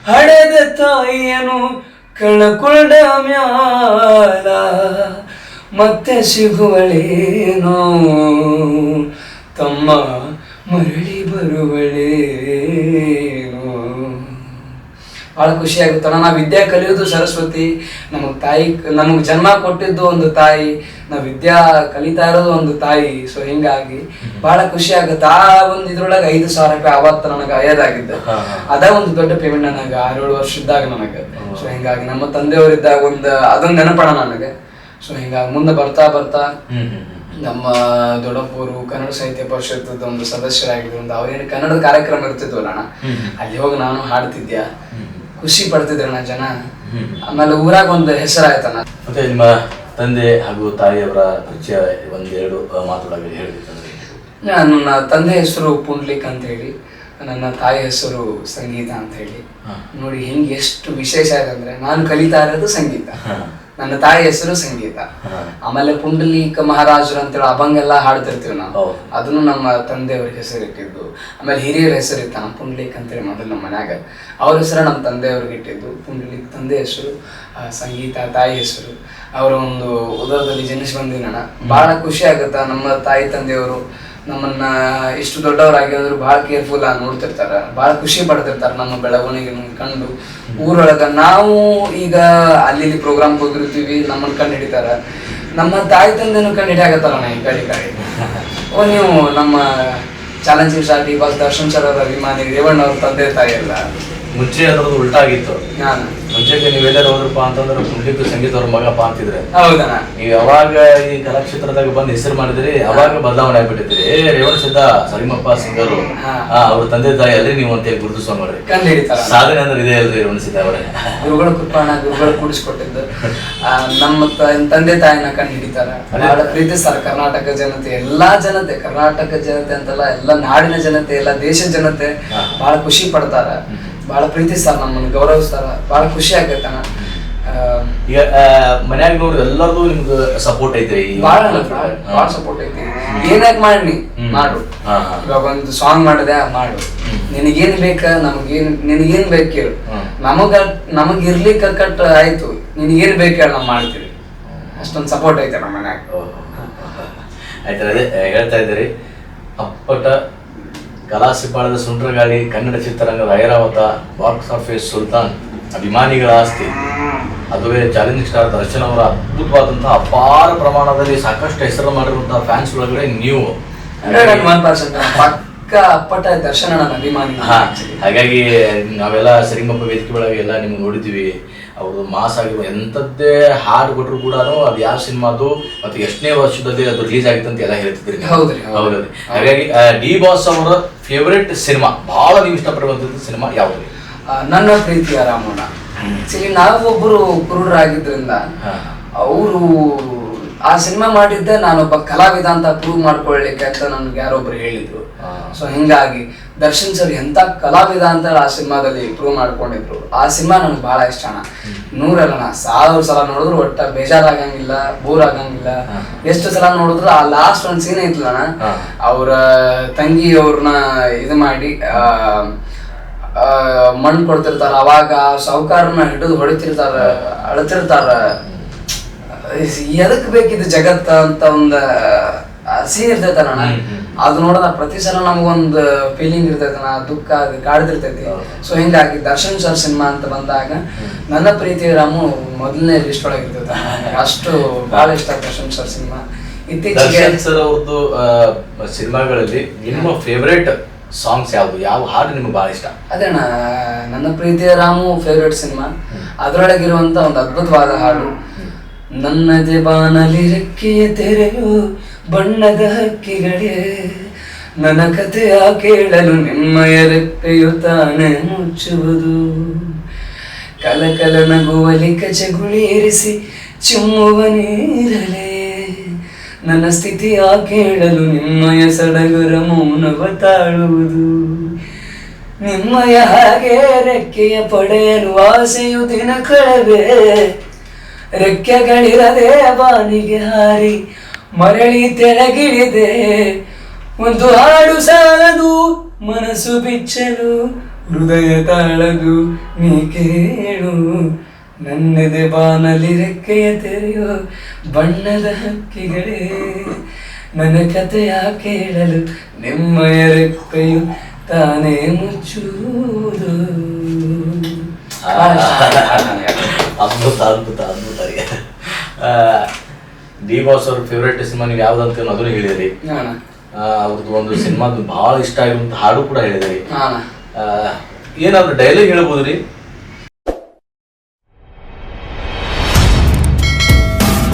ಹಡೆದ ತಾಯಿಯನು ಕಳಕೊಂಡ ಮ್ಯಾಲ ಮತ್ತೆ ಸಿಗುವಳೇನೋ, ತಮ್ಮ ಮರಳಿ ಬರುವಳೇನೋ. ಬಹಳ ಖುಷಿ ಆಗುತ್ತಣ್ಣ. ನಾವು ವಿದ್ಯೆ ಕಲಿಯೋದು ಸರಸ್ವತಿ, ನಮಗ್ ಜನ್ಮ ಕೊಟ್ಟಿದ್ದು ಒಂದು ತಾಯಿ, ನಾವ್ ವಿದ್ಯಾ ಕಲಿತಾ ಇರೋದು ಒಂದು ತಾಯಿ. ಸೊ ಹಿಂಗಾಗಿ ಬಹಳ ಖುಷಿ ಆಗುತ್ತೆ. ಆ ಒಂದು ಇದ್ರೊಳಗೆ 5,000 ರೂಪಾಯಿ ಅವತ್ತು ನನಗೆ ಅಯ್ಯದಾಗಿದ್ದ. ಅದ ಒಂದು ದೊಡ್ಡ ಪೇಮೆಂಟ್ ನನಗೆ 6-7 ವರ್ಷ ಇದ್ದಾಗ ನನಗೆ. ಸೊ ಹಿಂಗಾಗಿ ನಮ್ಮ ತಂದೆಯವರಿದ್ದಾಗ ಅದೊಂದು ನೆನಪಣ ನನಗೆ. ಸೊ ಹಿಂಗಾಗಿ ಮುಂದೆ ಬರ್ತಾ ಬರ್ತಾ ನಮ್ಮ ದೊಡ್ಡಪ್ಪರು ಕನ್ನಡ ಸಾಹಿತ್ಯ ಪರಿಷತ್ತದ ಒಂದು ಸದಸ್ಯರಾಗಿದ್ರು. ಅವ್ರೇನು ಕನ್ನಡದ ಕಾರ್ಯಕ್ರಮ ಇರ್ತಿದ್ವಲ್ಲ ಅಣ್ಣ, ಅಲ್ಲಿ ಹೋಗಿ ನಾನು ಹಾಡ್ತಿದ್ಯಾ, ಖುಷಿ ಪಡ್ತಿದ್ರಣ್ಣ ಜನ. ಆಮೇಲೆ ಊರಾಗ ಒಂದು ಹೆಸರಾಯ್ತಣ್ಣ. ಮತ್ತೆ ನಿಮ್ಮ ತಂದೆ ಹಾಗೂ ತಾಯಿಯವರ ಪರಿಚಯ 1-2 ಮಾತುಗಳಾಗಿ ಹೇಳ್ಬೇಕಂದ್ರೆ? ನನ್ನ ತಂದೆ ಹೆಸರು ಪುಂಡ್ಲಿಕ್ ಅಂತ ಹೇಳಿ, ನನ್ನ ತಾಯಿ ಹೆಸರು ಸಂಗೀತ ಅಂತ ಹೇಳಿ. ನೋಡಿ ಹಿಂಗೆ ಎಷ್ಟು ವಿಶೇಷ ಇದೆ ಅಂದ್ರೆ, ನಾನು ಕಲಿತಾ ಇರೋದು ಸಂಗೀತ, ನನ್ನ ತಾಯಿ ಹೆಸರು ಸಂಗೀತ. ಆಮೇಲೆ ಪುಂಡಲೀಕ ಮಹಾರಾಜರು ಅಂತೇಳಿ ಅಭಂಗ ಎಲ್ಲ ಹಾಡ್ತಿರ್ತೀವಿ ನಾವು, ಅದನ್ನು ನಮ್ಮ ತಂದೆಯವ್ರ ಹೆಸರು ಇಟ್ಟಿದ್ದು. ಆಮೇಲೆ ಹಿರಿಯರ ಹೆಸರು ಇತ್ತ, ನಮ್ಮ ಪುಂಡಲೀಕ್ ಅಂತೇಳಿ ಮೊದಲು ನಮ್ಮ ಮನ್ಯಾಗ ಅವ್ರ ಹೆಸರು ನಮ್ಮ ತಂದೆಯವ್ರಿಗೆ ಇಟ್ಟಿದ್ದು. ಪುಂಡಲೀಕ್ ತಂದೆ ಹೆಸರು, ಸಂಗೀತ ತಾಯಿ ಹೆಸರು. ಅವರ ಒಂದು ಉದರದಲ್ಲಿ ಜನಿಸಿ ಬಂದಿನ ಬಹಳ ಖುಷಿ ಆಗುತ್ತ. ನಮ್ಮ ತಾಯಿ ತಂದೆಯವರು ನಮ್ಮನ್ನ ಇಷ್ಟು ದೊಡ್ಡವರಾಗಿ ಅಂದ್ರು ಬಹಳ ಕೇರ್ಫುಲ್ ಆಗಿ ನೋಡ್ತಿರ್ತಾರ, ಬಹಳ ಖುಷಿ ಪಡ್ತಿರ್ತಾರ ನಮ್ಮ ಬೆಳವಣಿಗೆ ಕಂಡು. ಊರೊಳಗ ನಾವು ಈಗ ಅಲ್ಲಿ ಪ್ರೋಗ್ರಾಮ್ ಹೋಗಿರ್ತೀವಿ, ನಮ್ಮನ್ನ ಕಂಡು ಹಿಡಿತಾರ. ನಮ್ಮ ತಾಯಿ ತಂದೆನೂ ಕಂಡು ಹಿಡಿಯಾಗತ್ತಾರಣ್ಣ ಈ ಕಡೆ ಓ ನೀವು ನಮ್ಮ challenging star D boss Darshan sir ಅವರ ಅಭಿಮಾನಿ, ರೇವಣ್ಣ ಅವ್ರ ತಂದೆ ತಾಯಿ ಎಲ್ಲ ಮುಂಚೆ ಅದ್ರದ್ದು ಉಲ್ಟಾ ಆಗಿತ್ತು. ಮುಂಚೆಗೆ ನೀವೆಲ್ಲರೂ ಹೋದ್ರಪ್ಪ ಅಂತಂದ್ರೆ ಪುಂಡ್ಲಿಕ್ ಸಂಗೀತ ಅವ್ರ ಮಗಪ್ಪ ಅಂತಿದ್ರೆ, ಹೌದಣ್ಣ. ನೀವು ಯಾವಾಗ ಈ ಕಲಾಕ್ಷೇತ್ರದಾಗ ಬಂದು ಹೆಸರು ಮಾಡಿದ್ರಿ ಅವಾಗ ಬದಲಾವಣೆ ಆಗ್ಬಿಟ್ಟಿದ್ರಿ. ರೇವಣ ಸಿದ್ಧ ಸರಿಮಪ್ಪ ಸಿಂಗರು ಅವ್ರ ತಂದೆ ತಾಯಿ ಅಲ್ಲೇ ನೀವು ಅಂತ ಹೇಳಿ ಗುರುತಿಸೋ ನೋಡ್ರಿ. ಸಾಧನೆ ಅಂದ್ರೆ ಇದೆ ಅಲ್ರಿ ರೇವಣ ಸಿದ್ಧ ಅವರೇ. ಗುರುಗಳು ಕೃಪಾಣ, ಗುರುಗಳು ಕೂಡಿಸ್ಕೊಟ್ಟಿದ್ದು ನಮ್ಮ ತಂದೆ ತಾಯಿನ ಕಂಡು ಹಿಡಿತಾರ. ಬಹಳ ಪ್ರೀತಿಸ್ತಾರ ಕರ್ನಾಟಕ ಜನತೆ, ಎಲ್ಲಾ ಜನತೆ, ಕರ್ನಾಟಕ ಜನತೆ ಅಂತಲ್ಲ, ಎಲ್ಲ ನಾಡಿನ ಜನತೆ, ಎಲ್ಲ ದೇಶದ ಜನತೆ ಬಹಳ ಖುಷಿ ಪಡ್ತಾರ, ಬಹಳ ಪ್ರೀತಿಸ್ತಾರ, ನಮ್ಮನ್ನು ಗೌರವಿಸ್ತಾರ. ಬಹಳ ಖುಷಿ ಆಗೈತಣ್ಣ. ಈಗ ಮನ್ಯಾಗ ನೋಡ್ರಿ ಎಲ್ಲರದು ನಿಮ್ಗೆ ಸಪೋರ್ಟ್ ಐತ್ರಿ? ಬಹಳ ಸಪೋರ್ಟ್ ಐತಿ. ಏನಾಕ್ ಮಾಡಿ ಮಾಡು, ಇವಾಗ ಒಂದು ಸಾಂಗ್ ಮಾಡಿದೆ ಮಾಡು, ನಿನಗೇನ್ ಬೇಕ, ನಿನಗೇನ್ ಬೇಕು ಕೇಳು, ನಮಗ್ ಇರ್ಲಿಕ್ಕ ಕಟ್ ಆಯ್ತು, ನಿನಗೇನ್ ಬೇಕು ಹೇಳ ನಾವು ಮಾಡ್ತೀವಿ. ಅಷ್ಟೊಂದು ಸಪೋರ್ಟ್ ಐತೆ ನಮ್ಮ ಮನ್ಯಾಗ. ಆಯ್ತು, ಅದೇ ಹೇಳ್ತಾ ಇದ್ದೀರಿ. ಅಪ್ಪಟ ಕಲಾಸಿಪಾಳದ ಸುಂಟ್ರಗಾಳಿ, ಕನ್ನಡ ಚಿತ್ರರಂಗದ ಐರಾವತ, ಬಾಕ್ಸ್ ಆಫೀಸ್ ಸುಲ್ತಾನ್, ಅಭಿಮಾನಿಗಳ ಆಸ್ತಿ, ಅದುವೇ ಚಾಲೆಂಜಿಂಗ್ ಸ್ಟಾರ್ ದರ್ಶನ್ ಅವರ ಅದ್ಭುತವಾದಂತಹ ಅಪಾರ ಪ್ರಮಾಣದಲ್ಲಿ ಸಾಕಷ್ಟು ಹೆಸರು ಮಾಡಿರುವಂತಹ ಫ್ಯಾನ್ಸ್ ಒಳಗಡೆ ನೀವು 100% ಪಕ್ಕ ಅಪ್ಪಟ ದರ್ಶನ ನನ್ನ ಅಭಿಮಾನಿ. ಹಾಗಾಗಿ ನಾವೆಲ್ಲ ಸರಿಗಮಪ ವೇದಿಕೆ ಒಳಗೆ ಎಲ್ಲ ನಿಮ್ಗೆ ನೋಡಿದ್ವಿ. ಅವ್ರದ್ದು ಮಾಸ್ ಆಗಿರುವ ಎಂಥದ್ದೇ ಹಾಡು ಕೊಟ್ಟರು ಕೂಡ ಅದು ಯಾವ ಸಿನಿಮಾದು ಮತ್ತು ಎಷ್ಟನೇ ವರ್ಷದಲ್ಲಿ ಅದು ರಿಲೀಸ್ ಆಗಿತ್ತು ಅಂತ ಎಲ್ಲ ಹೇಳ್ತಿದ್ರಿ. ಹೌದು. ಹಾಗಾಗಿ ಡಿ ಬಾಸ್ ಅವರ ಫೇವ್ರೆಟ್ ಸಿನಿಮಾ, ಬಹಳ ನೀವು ಇಷ್ಟಪಡುವಂಥದ್ದು ಸಿನಿಮಾ ಯಾವುದು? ನನ್ನ ಪ್ರೀತಿಯ ರಾಮಣ್ಣ. ನಾವೊಬ್ಬರು ಕುರುಡರಾಗಿದ್ರಿಂದ ಅವರು ಆ ಸಿನಿಮಾ ಮಾಡಿದ್ದೆ ನಾನೊಬ್ಬ ಕಲಾವಿದ ಅಂತ ಪ್ರೂವ್ ಮಾಡ್ಕೊಳ್ಳಿಕ್ಕೆ ಅಂತ ನನ್ಗೆ ಯಾರೊಬ್ರು ಹೇಳಿದ್ರು. ಸೊ ಹಿಂಗಾಗಿ ದರ್ಶನ್ ಸರ್ ಎಂತ ಕಲಾವಿದ ಅಂತ ಆ ಸಿನಿಮಾದಲ್ಲಿ ಪ್ರೂವ್ ಮಾಡ್ಕೊಂಡಿದ್ರು. ಆ ಸಿನಿಮಾ ನನ್ಗೆ ಬಹಳ ಇಷ್ಟ ಅಣ್ಣ. 100 ಅಲ್ಲ, 1000 ಸಲ ನೋಡಿದ್ರು ಒಟ್ಟ ಬೇಜಾರಾಗಂಗಿಲ್ಲ, ಬೋರ್ ಆಗಂಗಿಲ್ಲ. ಎಷ್ಟು ಸಲ ನೋಡಿದ್ರು ಆ ಲಾಸ್ಟ್ ಒಂದ್ ಸೀನ್ ಐತ್ಲಣ್ಣ, ಅವ್ರ ತಂಗಿ ಅವ್ರನ್ನ ಇದು ಮಾಡಿ ಮಣ್ಣು ಕೊಡ್ತಿರ್ತಾರ, ಅವಾಗ ಸಾಹುಕಾರನ ಹಿಡಿದು ಹೊಡಿತಿರ್ತಾರ, ಅಳ್ತಿರ್ತಾರ. ಎದಕ್ ಬೇಕಿದ್ದು ಜಗತ್ತ ಅಂತ ಒಂದ್ ಸೀನ್ ಇರ್ತೈತಣ್ಣ. ಅದು ನೋಡೋದ ಪ್ರತಿ ಸಲ ನಮಗೊಂದು ಫೀಲಿಂಗ್ ಇರ್ತೈತಣ್ಣ, ದುಃಖ ಕಾಡ್ತಿರ್ತೈತಿ. ಸೊ ಹಿಂಗಾಗಿ ದರ್ಶನ್ ಸರ್ ಸಿನಿಮಾ ಅಂತ ಬಂದಾಗ ನನ್ನ ಪ್ರೀತಿಯ ರಾಮು ಮೊದಲನೇ ಲಿಸ್ಟ್ ಒಳಗೆ ಇರ್ತೈತ. ಅಷ್ಟು ಬಹಳ ಇಷ್ಟ ದರ್ಶನ್ ಸರ್ ಸಿನಿಮಾ. ಇತ್ತೀಚೆಗೆ ಸರ್ ಅವ್ರದ್ದು ಸಿನಿಮಾಗಳಲ್ಲಿ ನಿಮ್ಮ ಫೇವ್ರೇಟ್ ಸಾಂಗ್ಸ್ ಯಾವುದು, ಯಾವ ಹಾಡು ನಿಮ್ಗೆ ಬಹಳ ಇಷ್ಟ? ಅದೇಣ್ಣ ನನ್ನ ಪ್ರೀತಿಯ ರಾಮು ಫೇವ್ರೇಟ್ ಸಿನಿಮಾ. ಅದರೊಳಗಿರುವಂತ ಒಂದು ಅದ್ಭುತವಾದ ಹಾಡು, ನನ್ನದೇ ಬಾನಲಿ ರೆಕ್ಕೆಯ ತೆರೆಯು ಬಣ್ಣದ ಹಕ್ಕಿಗಳೇ, ನನ್ನ ಕಥೆಯ ಕೇಳಲು ನಿಮ್ಮಯ ರೆಕ್ಕೆಯು ತಾನೇ ಮುಚ್ಚುವುದು, ಕಲಕಲ ನಗುವಲಿ ಕಚಗುಳೀರಿಸಿ ಚಿಮ್ಮುವ ನೀರಲೇ, ನನ್ನ ಸ್ಥಿತಿಯ ಕೇಳಲು ನಿಮ್ಮಯ ಸಡಗರ ಮೌನವ ತಾಳುವುದು, ನಿಮ್ಮಯ ಹಾಗೆ ರೆಕ್ಕೆಯ ಪಡೆಯಲು ಆಸೆಯು ದಿನ ಕಳವೆ, ರೆಕ್ಕೆಗಳಿರದೆ ಬಾನಿಗೆ ಹಾರಿ ಮರಳಿ ತೆಳಗಿಳಿದೆ, ಒಂದು ಹಾಡು ಸಾಲದು ಮನಸ್ಸು ಬಿಚ್ಚಲು ಹೃದಯ ತಾಳದು ನೀ ಕೇಳು, ನನ್ನೆದೆ ಬಾನಲಿ ರೆಕ್ಕೆಯ ತೆರೆಯೋ ಬಣ್ಣದ ಹಕ್ಕಿಗಳೇ, ನನ್ನ ಕಥೆಯ ಕೇಳಲು ನಿಮ್ಮಯ ರೆಕ್ಕೆಯು ತಾನೇ ಮುಚ್ಚುವುದು. ಅದ್ಭುತ ಅದ್ಭುತ ಅದ್ಭುತ. ಡಿ ಬಾಸ್ ಅವ್ರ ಫೇವ್ರೇಟ್ ಸಿನಿಮಾ ನೀವು ಯಾವ್ದಂತ ಅದನ್ನು ಹೇಳಿದ್ರಿ. ಅವ್ರದ್ದು ಒಂದು ಸಿನಿಮಾದ ಬಹಳ ಇಷ್ಟ ಆಗಿರುವಂತ ಹಾಡು ಕೂಡ ಹೇಳಿದ್ರಿ. ಏನಾದ್ರು ಡೈಲಾಗ್ ಹೇಳ್ಬೋದ್ರಿ?